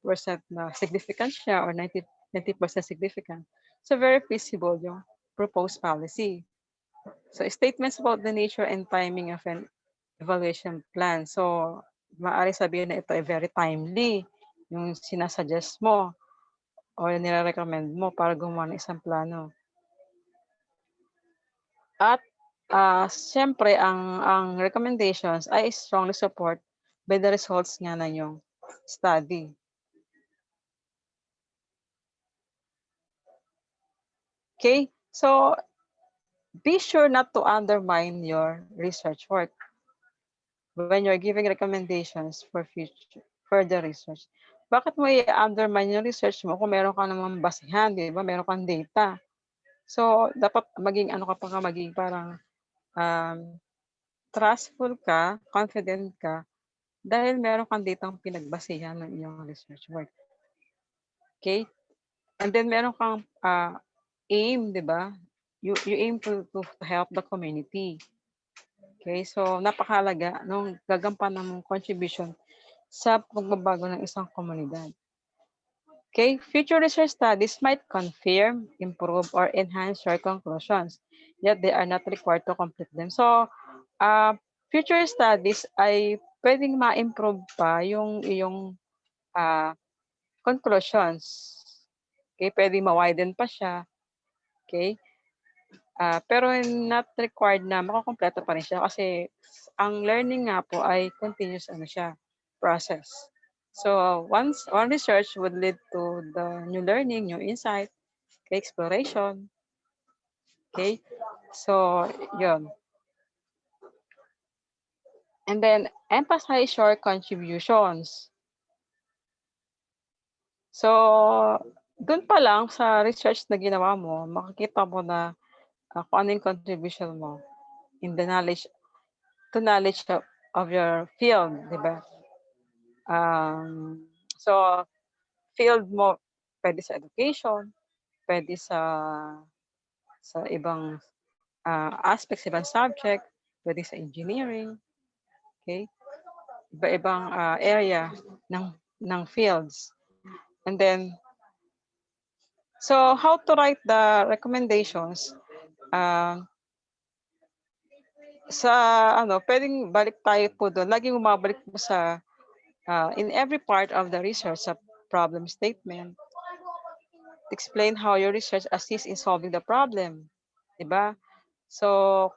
na significant siya or 90% significant, so very feasible yung proposed policy. So statements about the nature and timing of an evaluation plan. So maaari sabihin na ito ay very timely yung sinasuggest mo o nire-recommend mo para gumawa ng isang plano. At siyempre, ang recommendations ay strongly support by the results nga ng yung study. Okay? So, be sure not to undermine your research work when you're giving recommendations for further research. Bakit mo i-undermine yung research mo kung meron ka naman basihan, di ba? Meron kang data. So, dapat maging maging parang trustful ka, confident ka, dahil meron kang datang pinagbasihan ng iyong research work. Okay? And then meron kang aim, di ba? You aim to help the community. Okay? So, napakahalaga nung gagampanan mong contribution sa pagbabago ng isang komunidad. Okay? Future research studies might confirm, improve, or enhance your conclusions, yet they are not required to complete them. So, future studies ay pwedeng ma-improve pa yung iyong conclusions. Okay? Pwedeng ma-widen pa siya. Okay? Pero not required na makakompleto pa rin siya kasi ang learning nga po ay continuous process. So one research would lead to the new learning, new insight, okay, exploration. Okay? So, yun. And then emphasize your contributions. So, dun pa lang sa research na ginawa mo, makikita mo na kung ano yung contribution mo in the knowledge of your field, di ba? So, field mo, pwede sa education, pwede sa ibang aspects, ibang subject, pwede sa engineering, okay? Iba-ibang area ng fields. And then, so how to write the recommendations? Pwedeng balik tayo po doon. Laging umabalik po sa in every part of the research, sa problem statement, explain how your research assists in solving the problem. Diba? So,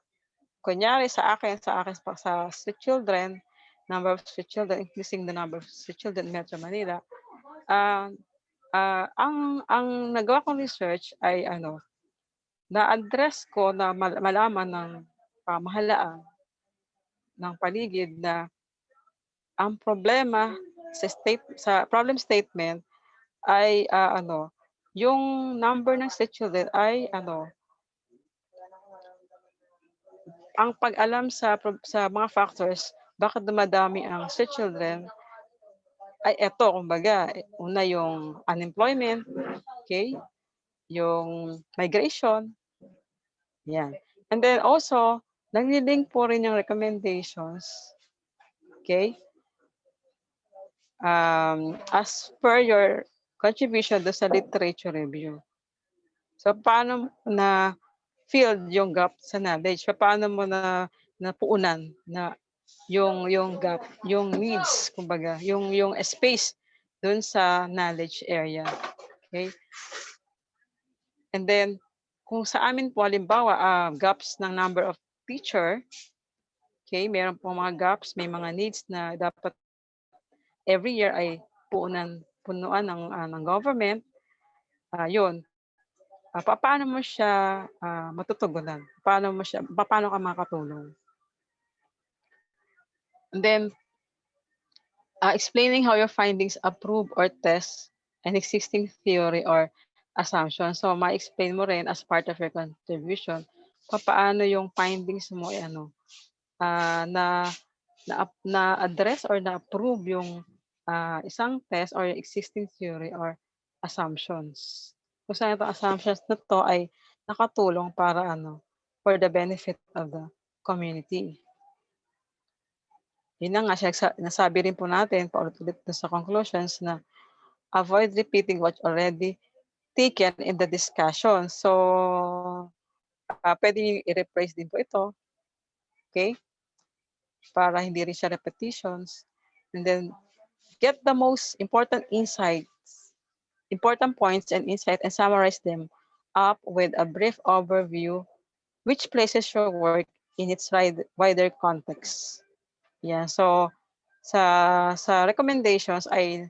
kunyari sa akin, sa street children, number of street children, increasing the number of street children in Metro Manila, ang nagawa kong research ay na-address ko na malaman ng pamahalaan ng paligid na ang problema sa problem statement ay yung number ng street children ay ang pag-alam sa mga factors bakit dumadami ang street children ay eto, kumbaga, una yung unemployment, okay? Yung migration, yan. And then also, nag-link po rin yung recommendations, okay? As per your contribution do sa literature review. So, paano na fill yung gap sa knowledge? Paano mo na napuunan na yung gap, yung needs, kumbaga, yung space dun sa knowledge area. Okay? And then, kung sa amin po, halimbawa, gaps ng number of teacher, okay, meron po mga gaps, may mga needs na dapat every year ay punuan ng government, yun. Paano mo siya matutugunan? Paano ka makatulong? And then, explaining how your findings approve or test an existing theory or assumption. So, ma-explain mo rin as part of your contribution paano yung findings mo ay na-address or na-approve yung isang test or existing theory or assumptions. Kung saan itong assumptions na to ay nakatulong para for the benefit of the community. Yun na nga, nasabi rin po natin, paulit-ulit sa conclusions na avoid repeating what already taken in the discussion. So, pwede nyo i-rephrase din po ito. Okay? Para hindi rin siya repetitions. And then, get the most important points and insight and summarize them up with a brief overview which places your work in its wider context. Yeah, so sa recommendations ay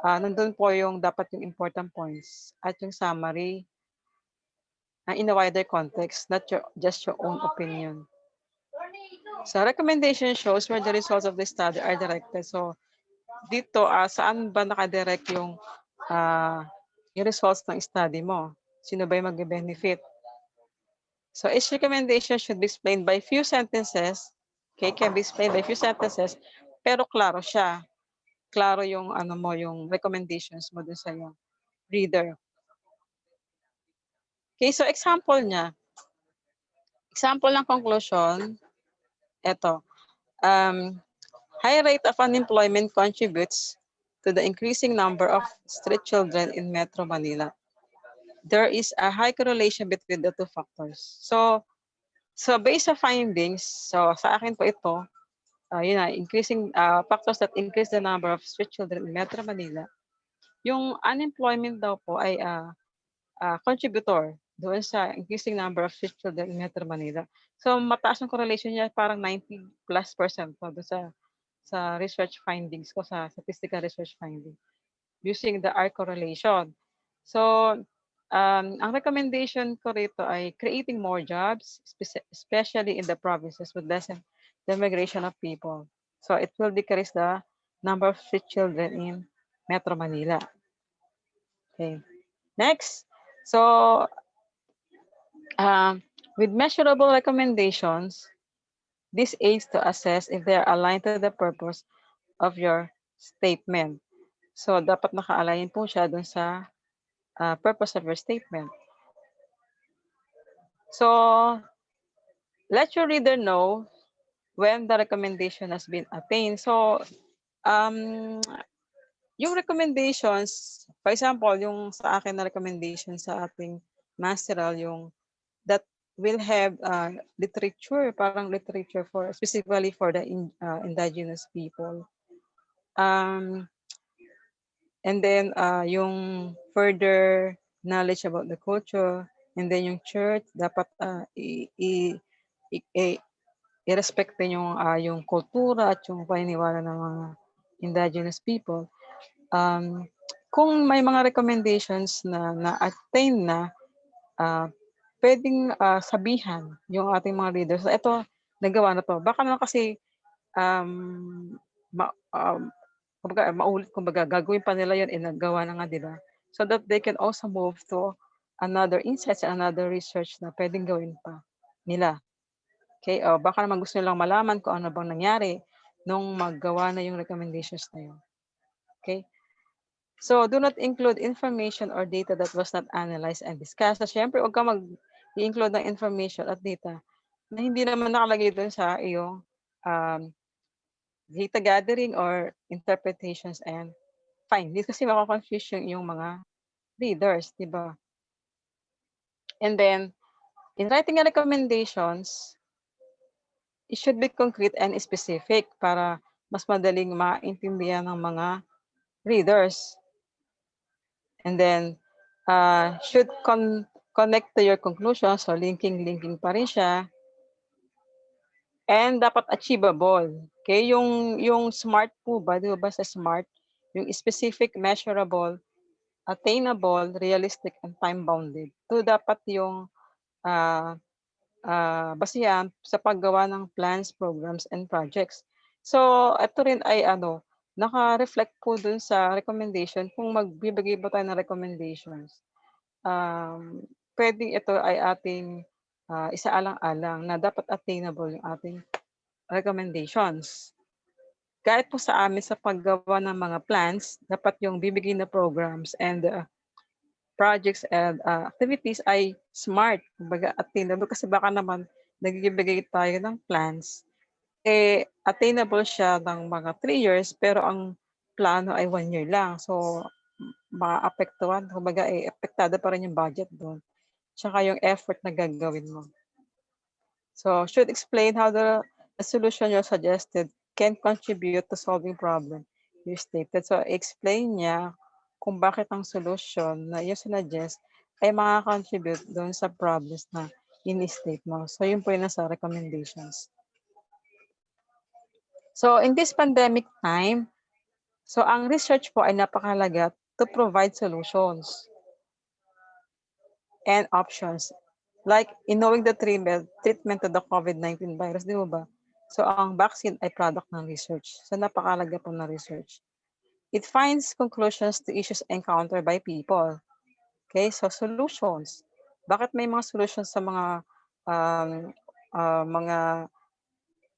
nandun po yung dapat yung important points at yung summary in a wider context, not just your own opinion. So recommendation shows where the results of the study are directed. So dito, saan ba nakadirect yung results ng study mo? Sino ba yung mag-benefit? So each recommendation should be explained by few sentences. Okay, can be explained by few sentences, pero klaro siya. Klaro yung yung recommendations mo dun sa yung reader. Okay, so example niya. Example ng conclusion, eto. High rate of unemployment contributes to the increasing number of street children in Metro Manila. There is a high correlation between the two factors. So based sa findings, so sa akin po ito, increasing factors that increase the number of street children in Metro Manila. Yung unemployment daw po ay contributor doon sa increasing number of street children in Metro Manila. So mataas yung correlation niya, parang 90+% po doon sa research findings ko, sa statistical research finding using the R correlation. So ang recommendation ko rito ay creating more jobs, especially in the provinces with lessen the migration of people. So it will decrease the number of street children in Metro Manila. Okay. Next. So with measurable recommendations, this aids to assess if they are aligned to the purpose of your statement. So dapat naka-align po siya dun sa purpose of your statement. So let your reader know when the recommendation has been attained. So yung recommendations, for example, yung sa akin na recommendation sa ating masteral, yung that will have literature, parang literature for specifically for the indigenous people. And then yung further knowledge about the culture, and then yung church dapat i-respectin yung kultura at yung paniniwala ng mga indigenous people. Kung may mga recommendations na na-attain na, pwedeng sabihan yung ating mga leaders, ito, nagawa na to. Baka naman kasi kumbaga gagawin pa nila yun, nagawa na nga, di ba? So that they can also move to another insights, another research na pwedeng gawin pa nila. Okay, baka naman gusto nilang malaman kung ano bang nangyari nung maggawa na yung recommendations na yun. Okay? So, do not include information or data that was not analyzed and discussed. So, syempre, huwag ka mag-i-include ng information at data na hindi naman nakalagay doon sa iyong data gathering or interpretations and fine. Hindi kasi makakonfuse yung mga readers, di ba? And then, in writing a recommendations, it should be concrete and specific para mas madaling maintindihan ng mga readers. And then, should connect to your conclusion. So, linking pa rin siya. And dapat achievable. Okay? Yung SMART po ba? Di ba sa SMART? Yung specific, measurable, attainable, realistic, and time-bounded. Ito dapat yung basihan sa paggawa ng plans, programs, and projects. So, ito rin ay naka-reflect po dun sa recommendation kung magbibigay ba tayo ng recommendations. Pwedeng ito ay ating isaalang-alang na dapat attainable yung ating recommendations. Kahit po sa amin sa paggawa ng mga plans, dapat yung bibigay na programs and projects and activities ay smart, kumbaga attainable, kasi baka naman nagbibigay tayo ng plans, attainable siya ng mga 3 years, pero ang plano ay 1 year lang. So, maapektuhan, kumbaga apektado pa rin yung budget doon, tsaka yung effort na gagawin mo. So, should explain how the solution you suggested can contribute to solving problem you stated. So, explain niya kung bakit ang solution na you suggest ay makakontribute doon sa problems na in-state mo. So, yun po yung nasa recommendations. So, in this pandemic time, so ang research po ay napakahalaga to provide solutions and options. Like in knowing the treatment of the COVID-19 virus, di ba? So, ang vaccine ay product ng research. So, napakahalaga po ng research. It finds conclusions to issues encountered by people. Okay, so solutions. Bakit may mga solutions sa mga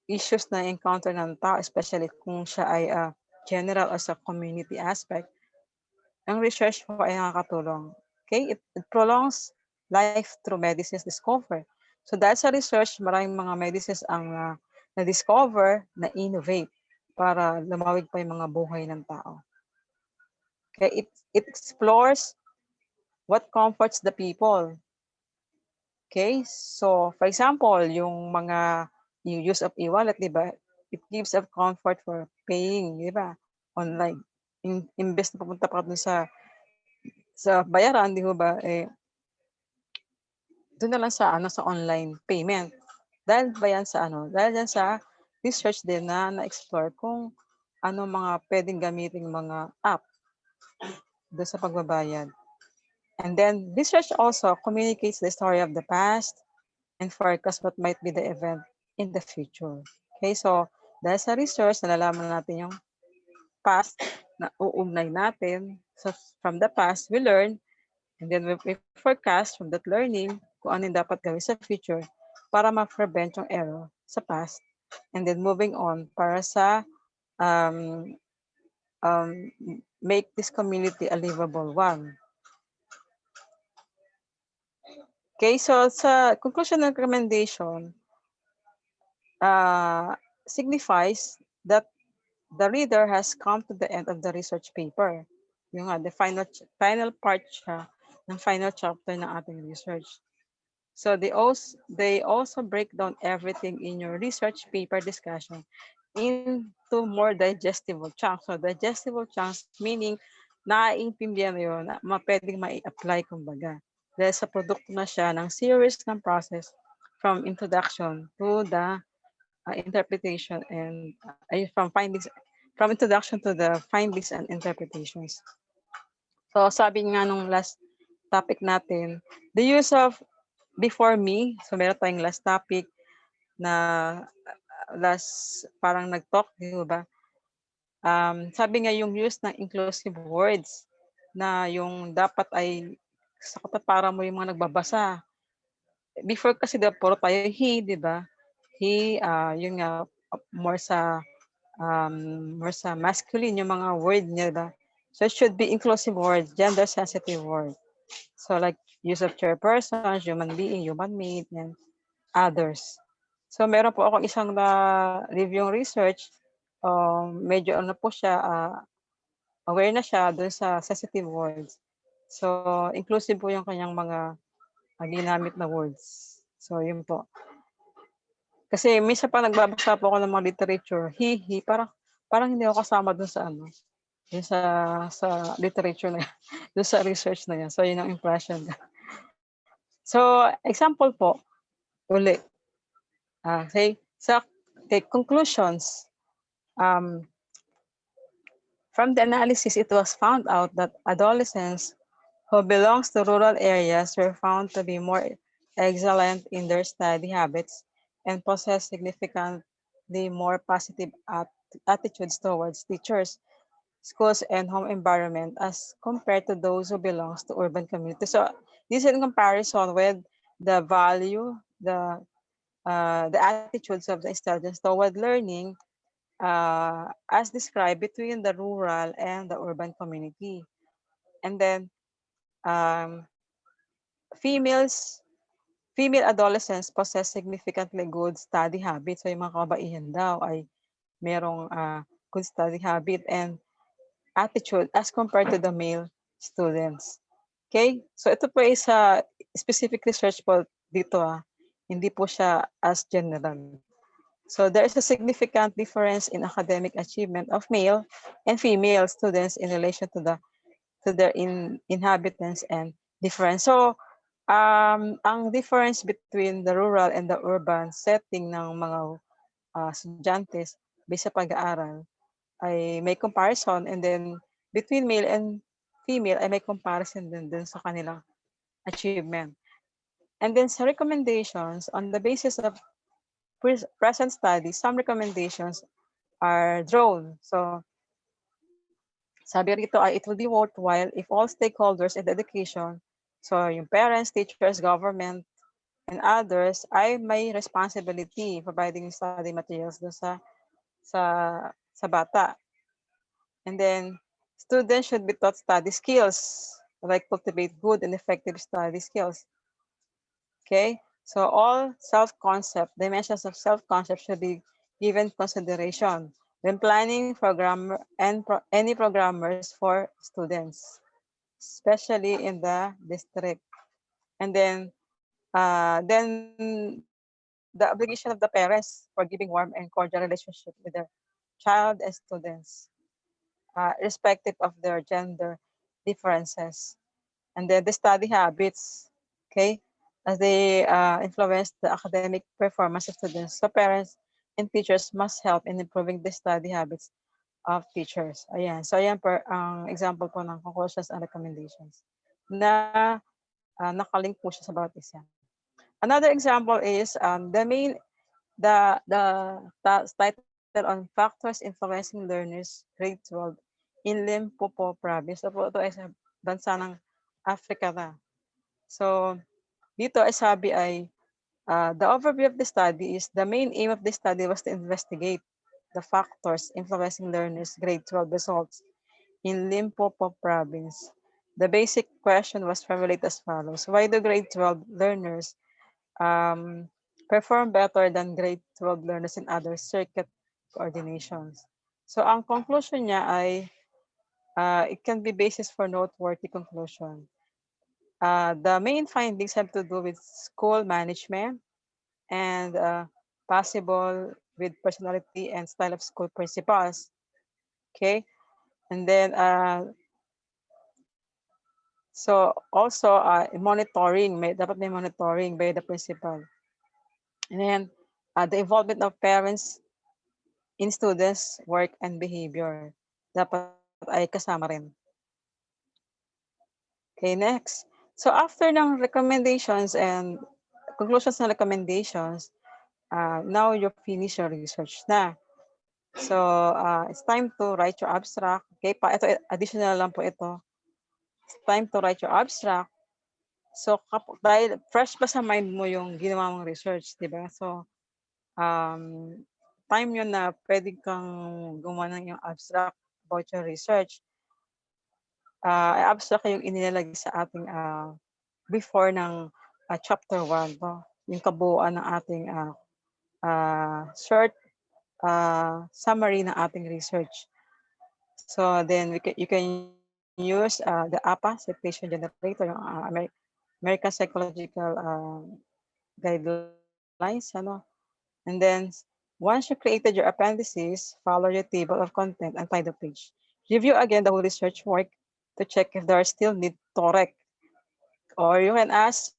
issues na encounter ng tao, especially kung siya ay general as a community aspect? Ang research po ay nakakatulong. Okay, it prolongs life through medicines discovered. So dahil sa research, maraming mga medicines ang na-discover, na-innovate para lumawig pa yung mga buhay ng tao. Okay, it explores what comforts the people. Okay, so for example, yung use of e-wallet, di ba? It gives a comfort for paying, di ba? Online. Imbes na pupunta pa dun sa bayaran, di ba? Doon na lang sa online payment. Dahil ba yan dahil yan sa research din na na-explore kung ano mga pwedeng gamitin mga app doon sa pagbabayad. And then research also communicates the story of the past and forecast what might be the event in the future. Okay, so dahil sa research, nalalaman natin yung past na uugnay natin. So from the past, we learn, and then we forecast from that learning kung ano yung dapat gawin sa future para ma-prevent yung error sa past. And then moving on para sa make this community a livable one. Okay, so sa conclusion ng recommendation, signifies that the reader has come to the end of the research paper. Yung the final part siya ng final chapter ng ating research. So they also break down everything in your research paper discussion into more digestible chunks. So digestible chunks meaning naiintindihan mo yun, na pwedeng mai-apply kumbaga. Dahil sa produkto na siya ng series ng process from introduction to the interpretation and from introduction to the findings and interpretations. So sabi nga nung last topic natin, the use of before me, so meron tayong last topic na last parang nag-talk, di ba? Sabi nga yung use ng inclusive words na yung dapat ay sa katapara mo yung mga nagbabasa. Before kasi puro tayo he, di ba? He, yun nga, more sa masculine yung mga word niya, diba? So it should be inclusive words, gender sensitive word. So like use of chairpersons, human being, human made, and others. So meron po akong isang na review research, medyo ano po siya, aware na siya dun sa sensitive words. So inclusive po yung kanyang mga ginamit na words. So yun po. Kasi minsan pa nagbabasa po ako ng mga literature, he, parang hindi ako kasama dun sa ano, dun sa literature na yan, dun sa research na yan. So yun ang impression. So example po, uli. Say conclusions. From the analysis, it was found out that adolescents who belongs to rural areas were found to be more excellent in their study habits and possess significantly more positive attitudes towards teachers, schools, and home environment as compared to those who belongs to urban communities. So this is in comparison with the value, the attitudes of the students toward learning as described between the rural and the urban community. And then um, female adolescents possess significantly good study habits. So yung mga kabaihan daw ay merong good study habit and attitude as compared to the male students. Okay? So ito po is a specific research po dito. Hindi po siya as general. So there is a significant difference in academic achievement of male and female students in relation to their inhabitants and difference. So ang difference between the rural and the urban setting ng mga estudyantes based sa pag-aaral ay may comparison, and then between male and female ay may comparison din sa kanilang achievement. And then sa recommendations, on the basis of present studies, some recommendations are drawn. So sabi rito ay it will be worthwhile if all stakeholders in the education, so yung parents, teachers, government, and others ay may responsibility providing study materials doon sa bata. And then students should be taught study skills, like cultivate good and effective study skills. Okay, so all self-concept, dimensions of self-concept should be given consideration when planning any programmers for students, especially in the district. And then the obligation of the parents for giving warm and cordial relationship with their child and students, irrespective of their gender differences. And then the study habits, okay, as they influence the academic performance of students. So parents and teachers must help in improving the study habits of teachers. Ayan. So ayan per ang example po ng conclusions and recommendations na nakalink po siya sa bawat isa. Another example is the title on factors influencing learners grade 12 in Limpopo province. So po ito ay sa bansa ng Africa na. So dito ay sabi ay the overview of the study is the main aim of the study was to investigate the factors influencing learners grade 12 results in Limpopo province. The basic question was formulated as follows: why do grade 12 learners perform better than grade 12 learners in other circuit coordinations? So ang conclusion niya ay it can be basis for noteworthy conclusion. The main findings have to do with school management and possible with personality and style of school principals. Okay, and then so also monitoring, dapat may monitoring by the principal. And then the involvement of parents in students' work and behavior. Dapat ay kasama rin. Okay, next. So after ng recommendations and conclusions ng recommendations, now you finish your research na. So it's time to write your abstract. Okay, ito additional lang po ito. It's time to write your abstract. So dahil fresh pa sa mind mo yung ginawa mong research, di ba? So time yun na pwede kang gumawa ng yung abstract about your research. Abstract yung inilalagay sa ating before ng chapter 1, no? Yung kabuuan ng ating short summary ng ating research. So then you can use the APA, citation generator, yung American Psychological Guidelines, ano? And then once you created your appendices, follow your table of content and title page. Review again the whole research work to check if there are still need to correct. Or you can ask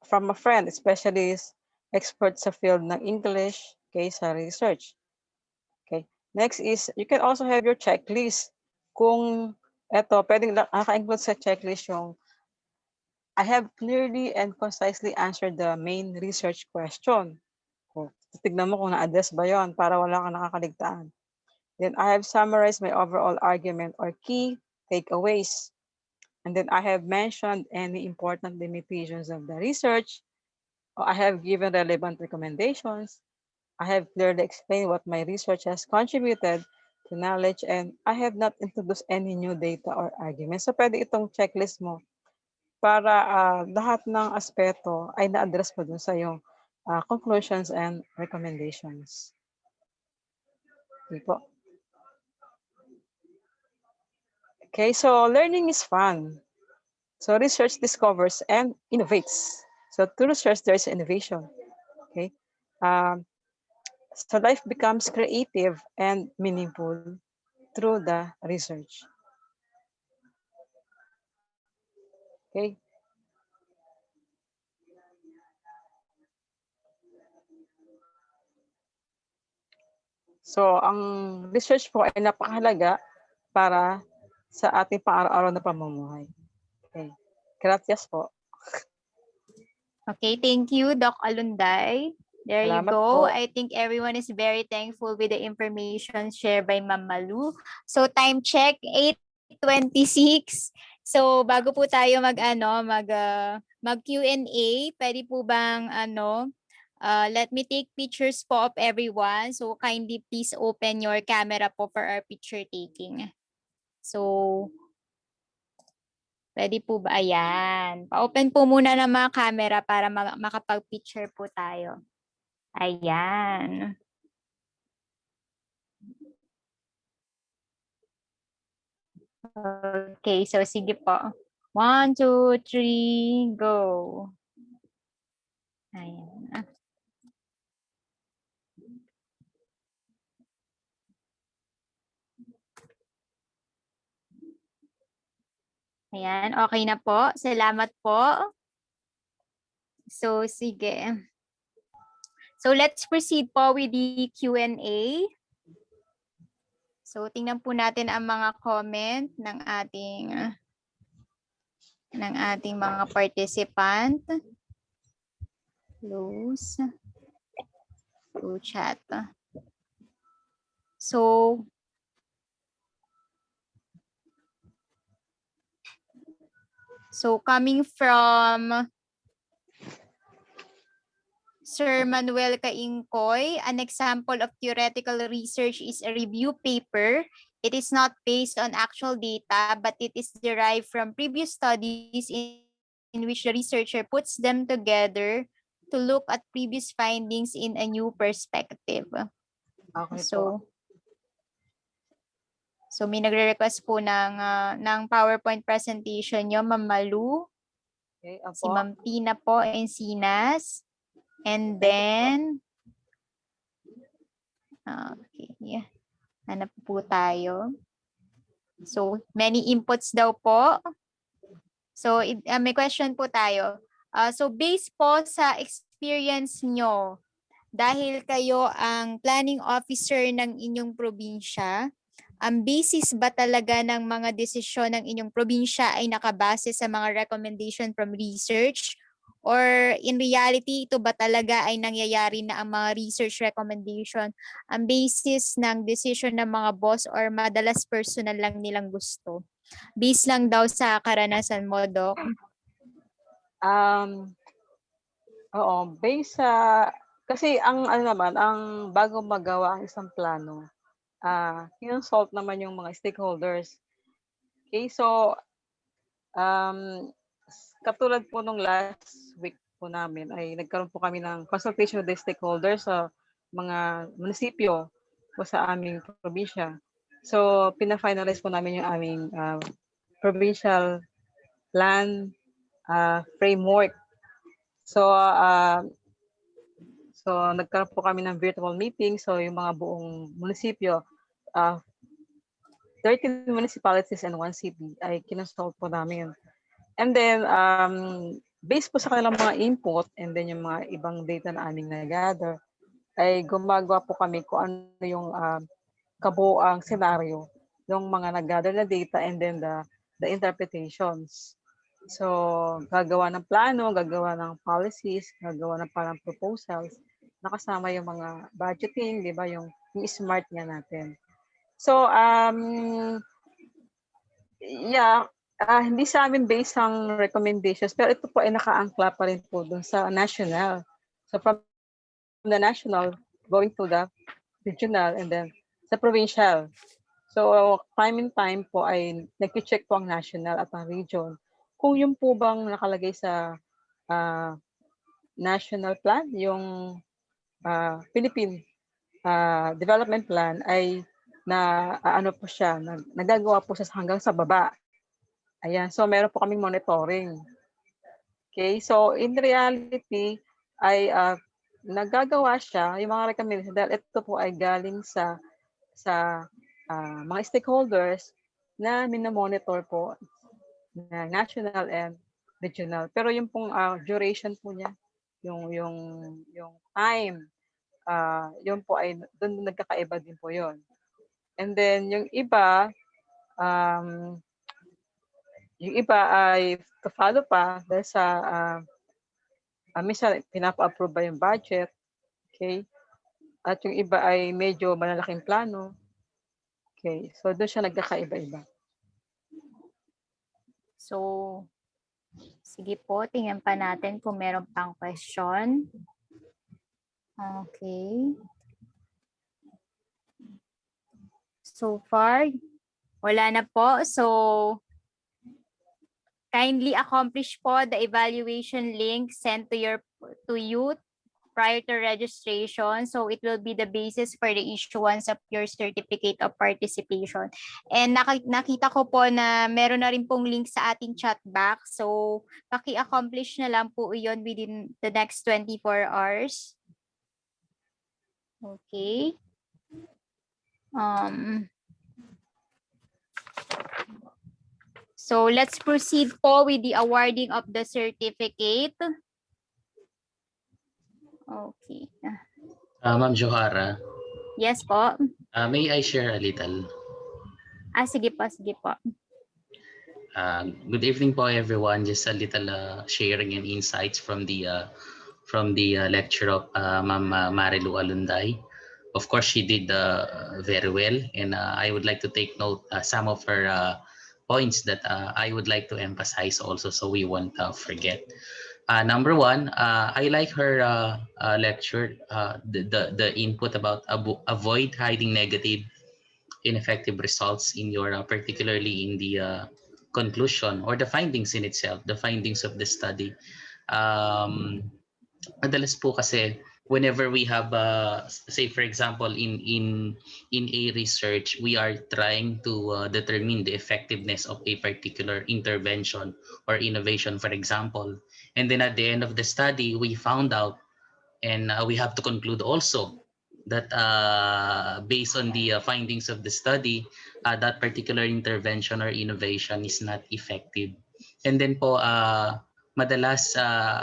from a friend, especially experts sa field ng English, okay, sa research. Okay. Next is, you can also have your checklist. Kung eto, pwedeng naka-include sa checklist yung I have clearly and concisely answered the main research question. Tignan mo kung na-address ba yon para wala kang nakakaligtaan. Then I have summarized my overall argument or key takeaways. And then I have mentioned any important limitations of the research. I have given relevant recommendations. I have clearly explained what my research has contributed to knowledge, and I have not introduced any new data or arguments. So pwede itong checklist mo para lahat ng aspeto ay na-address mo dun sa iyong conclusions and recommendations. Okay po. Okay, so learning is fun. So research discovers and innovates. So through research, there is innovation. Okay. So life becomes creative and meaningful through the research. Okay. So ang research po ay napakahalaga para sa ating pang-araw-araw na pamumuhay. Okay. Gracias po. Okay, thank you, Doc Alunday. There you Salamat go. po. I think everyone is very thankful with the information shared by Ma'am Malu. So time check, 8:26. So bago po tayo mag Q&A, pwede po bang let me take pictures po of everyone. So kindly please open your camera po for our picture taking. So pwede po ba? Ayan. Pa-open po muna ng mga camera para makapag-picture po tayo. Ayan. Okay, so sige po. 1, 2, 3, go. Ayan. Ayan, okay na po. Salamat po. So, sige. So, let's proceed po with the Q&A. So, tingnan po natin ang mga comment ng ating mga participant. Close to chat. So coming from Sir Manuel Caingcoy, an example of theoretical research is a review paper. It is not based on actual data, but it is derived from previous studies in which the researcher puts them together to look at previous findings in a new perspective. Okay So may nagre-request po ng PowerPoint presentation nyo, Ma'am Malu. Okay, Si Ma'am Tina po, Encinas. And then, okay, hanap po tayo. So, many inputs daw po. So, may question po tayo. So, based po sa experience nyo, dahil kayo ang planning officer ng inyong probinsya, ang basis ba talaga ng mga desisyon ng inyong probinsya ay nakabase sa mga recommendation from research? Or in reality, ito ba talaga ay nangyayari na ang mga research recommendation ang basis ng decision ng mga boss or madalas personal lang nilang gusto? Based lang daw sa karanasan mo, Doc? Oo, based sa, kasi ang ano naman, ang bago magawa ang isang plano, kinonsult naman yung mga stakeholders. Okay, so, katulad po nung last week po namin ay nagkaroon po kami ng consultation with the stakeholders sa mga munisipyo po sa aming probinsya. So, pina-finalize po namin yung aming provincial plan framework. So, nagkaroon po kami ng virtual meeting. So, yung mga buong munisipyo, 13 municipalities and 1 city ay kinonsult po namin. And then, based po sa kanilang mga input and then yung mga ibang data na aming na-gather, ay gumagawa po kami kung ano yung kabuuang senaryo yung mga nag-gather na data and then the interpretations. So, gagawa ng plano, gagawa ng policies, gagawa ng parang proposals, nakasama yung mga budgeting, di ba, yung smart nga natin. So, yeah, hindi sa amin based ang recommendations, pero ito po ay nakaangkla pa rin po dun sa national. So, from the national, going to the regional, and then sa provincial. So, time and time po ay nag-check po ang national at ang region kung yung po bang nakalagay sa national plan, yung Philippine Development Plan ay na ano po siya, nagagawa po siya hanggang sa baba. Ayan, so meron po kaming monitoring. Okay, so in reality ay nagagawa siya, yung mga recommendations, dahil ito po ay galing sa mga stakeholders na minomonitor po na national and regional. Pero yung pong duration po niya, yung time, yun po ay doon nagkakaiba din po yun. And then yung iba ay to follow pa dahil sa minsan pinapa-approve ba yung budget, okay? At yung iba ay medyo malalaking plano. Okay, so doon siya nagkakaiba-iba. So, sige po, tingnan pa natin kung meron pang question. Okay. So far, wala na po. So, kindly accomplish po the evaluation link sent to you prior to registration. So it will be the basis for the issuance of your certificate of participation. And nakita ko po na meron na rin pong link sa ating chat box. So paki-accomplish na lang po iyon within the next 24 hours. Okay. So let's proceed po with the awarding of the certificate. Okay. Ma'am Jouhara. Yes po. May I share a little? Sige po, sige po. Good evening po everyone. Just a little sharing and insights from the lecture of Ma'am Marilou Alunday. Of course, she did very well, and I would like to take note some of her points that I would like to emphasize also, so we won't forget. Number one, I like her lecture, the input about avoid hiding negative, ineffective results in your, particularly in the conclusion or the findings in itself, the findings of the study. Madalas po kasi whenever we have, say for example, in a research, we are trying to determine the effectiveness of a particular intervention or innovation, for example. And then at the end of the study, we found out, and we have to conclude also that based on the findings of the study, that particular intervention or innovation is not effective. And then po, madalas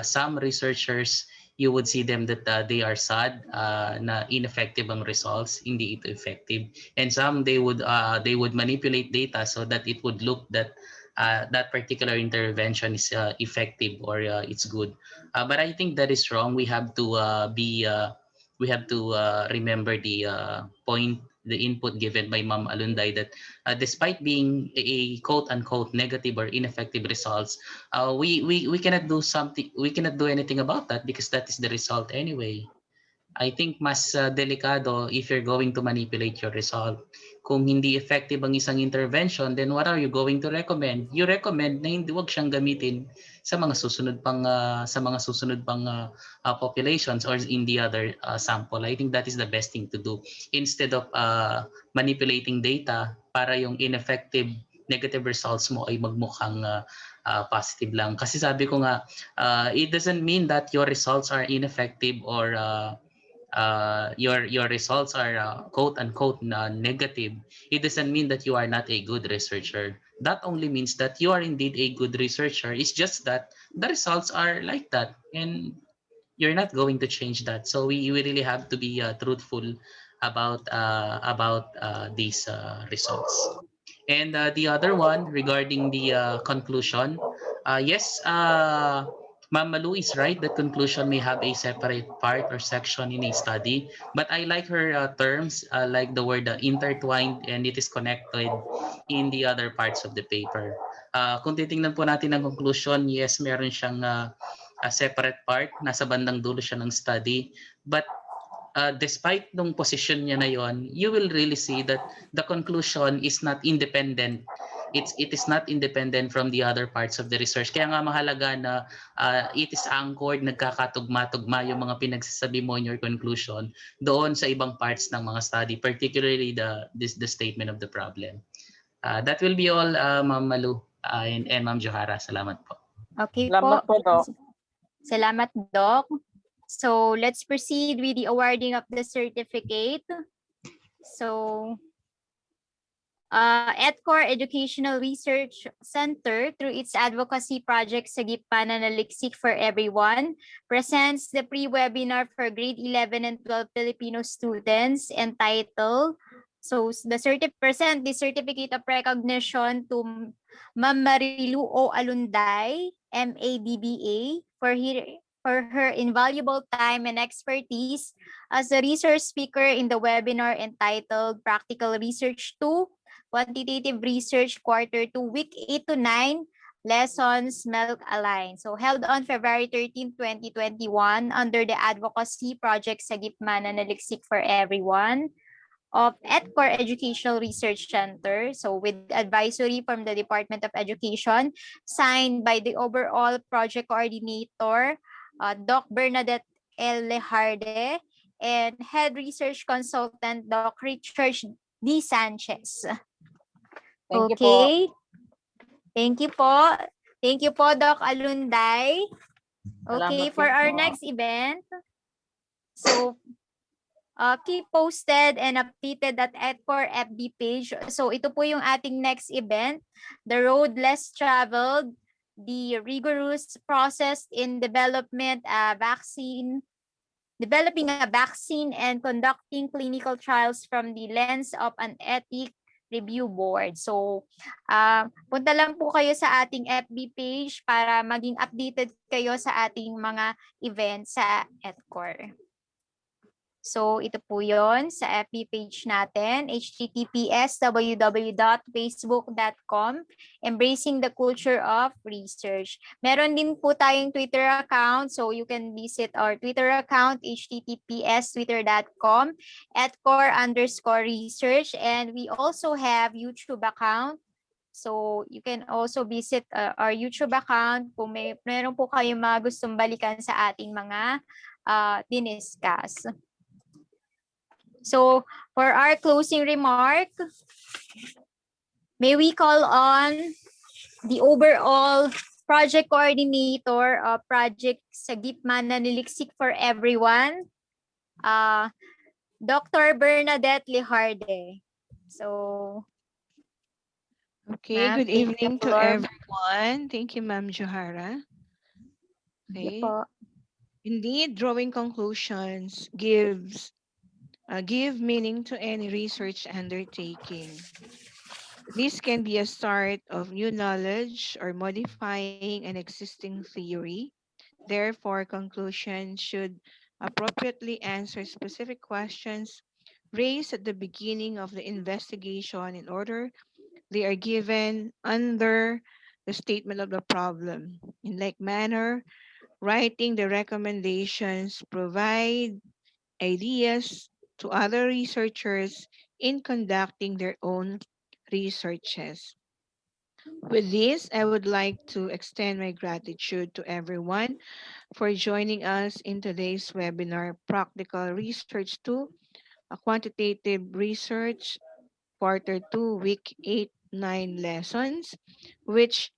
some researchers you would see them that they are sad na ineffective ang results, hindi ito effective. And some they would manipulate data so that it would look that that particular intervention is effective or it's good. But I think that is wrong. We have to remember the point, the input given by Ma'am Alunday, that despite being a quote unquote negative or ineffective results, we cannot do something. We cannot do anything about that because that is the result anyway. I think mas delikado if you're going to manipulate your result. Kung hindi effective ang isang intervention, then what are you going to recommend? You recommend na hindi, wag siyang gamitin sa mga susunod pang populations or in the other sample. I think that is the best thing to do instead of manipulating data para yung ineffective negative results mo ay magmukhang positive lang. Kasi sabi ko nga, it doesn't mean that your results are ineffective or your results are quote unquote negative. It doesn't mean that you are not a good researcher. That only means that you are indeed a good researcher. It's just that the results are like that, and you're not going to change that. So we really have to be truthful about these results. And the other one regarding the conclusion, yes, Ma'am Malu is right that conclusion may have a separate part or section in a study, but I like her terms, like the word intertwined, and it is connected in the other parts of the paper. Kung titingnan po natin ang conclusion, yes, meron siyang a separate part, nasa bandang dulo siya ng study, but despite nung position niya na yon, you will really see that the conclusion is not independent. It is not independent from the other parts of the research. Kaya nga mahalaga na it is anchored, nagkakatugma-tugma yung mga pinagsasabi mo in your conclusion doon sa ibang parts ng mga study, particularly the statement of the problem. That will be all, Ma'am Malu and Ma'am Jouhara. Salamat po. Okay Salamat po, Doc. Salamat, Doc. So let's proceed with the awarding of the certificate. So ETCOR Educational Research Center, through its advocacy project SAGIP MANANALIKSIK for Everyone, presents the pre-webinar for grade 11 and 12 Filipino students entitled, so the certificate of recognition to Ma'am Marilou O Alunday, MADBA, for her invaluable time and expertise as a research speaker in the webinar entitled Practical Research 2, Quantitative Research Quarter 2, Week 8 to 9, Lessons MELC-aligned. So held on February 13, 2021 under the advocacy project SAGIP MANANALIKSIK for Everyone of ETCOR Educational Research Center. So with advisory from the Department of Education, signed by the overall project coordinator, Doc Bernadette L. Lejarde, and head research consultant, Doc Richard D. Sanchez. Thank you po. Okay. Thank you po. Thank you po, Doc Alunday. Okay, Salamat for din our po. next event, so keep posted and updated at ETCOR FB page. So ito po yung ating next event, The Road Less Traveled, the rigorous process in developing a vaccine and conducting clinical trials from the lens of an ethics review board. So, punta lang po kayo sa ating FB page para maging updated kayo sa ating mga events sa ETCOR. So, ito po yon sa FB page natin, https://www.facebook.com, Embracing the Culture of Research. Meron din po tayong Twitter account, so you can visit our Twitter account, https://twitter.com, @core_research, and we also have YouTube account. So, you can also visit our YouTube account kung meron po kayong mga gustong balikan sa ating mga diniscuss. So, for our closing remark, may we call on the overall project coordinator of Project SAGIP MANANALIKSIK for Everyone, Dr. Bernadette Lejarde. So, okay, good evening to everyone. Thank you, Ma'am Jouhara. Thank you Okay. po. Indeed, drawing conclusions give meaning to any research undertaking. This can be a start of new knowledge or modifying an existing theory. Therefore, conclusions should appropriately answer specific questions raised at the beginning of the investigation in order they are given under the statement of the problem. In like manner, writing the recommendations provide ideas to other researchers in conducting their own researches. With this, I would like to extend my gratitude to everyone for joining us in today's webinar, Practical Research 2, a quantitative research, quarter 2, week 8, 9 lessons, which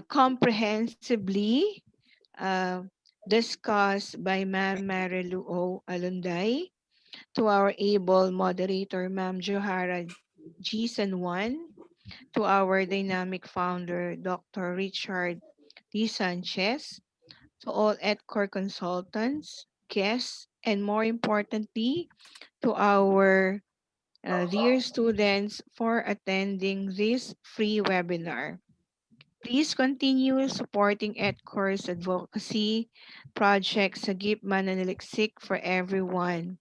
comprehensively uh, discussed by Ma'am Marilou O. Alunday, to our able moderator, Ma'am Jouhara G. Juan, to our dynamic founder, Dr. Richard D. Sanchez, to all ETCOR consultants, guests, and more importantly, to our dear students for attending this free webinar. Please continue supporting ETCOR's advocacy project SAGIP MANANALIKSIK for everyone.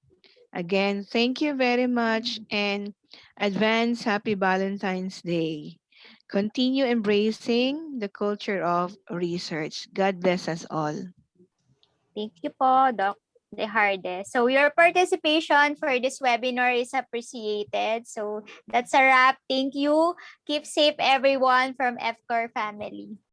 Again, thank you very much and advance happy Valentine's Day. Continue embracing the culture of research. God bless us all. Thank you po, Doc De Harde. So your participation for this webinar is appreciated. So that's a wrap. Thank you. Keep safe everyone from ETCOR family.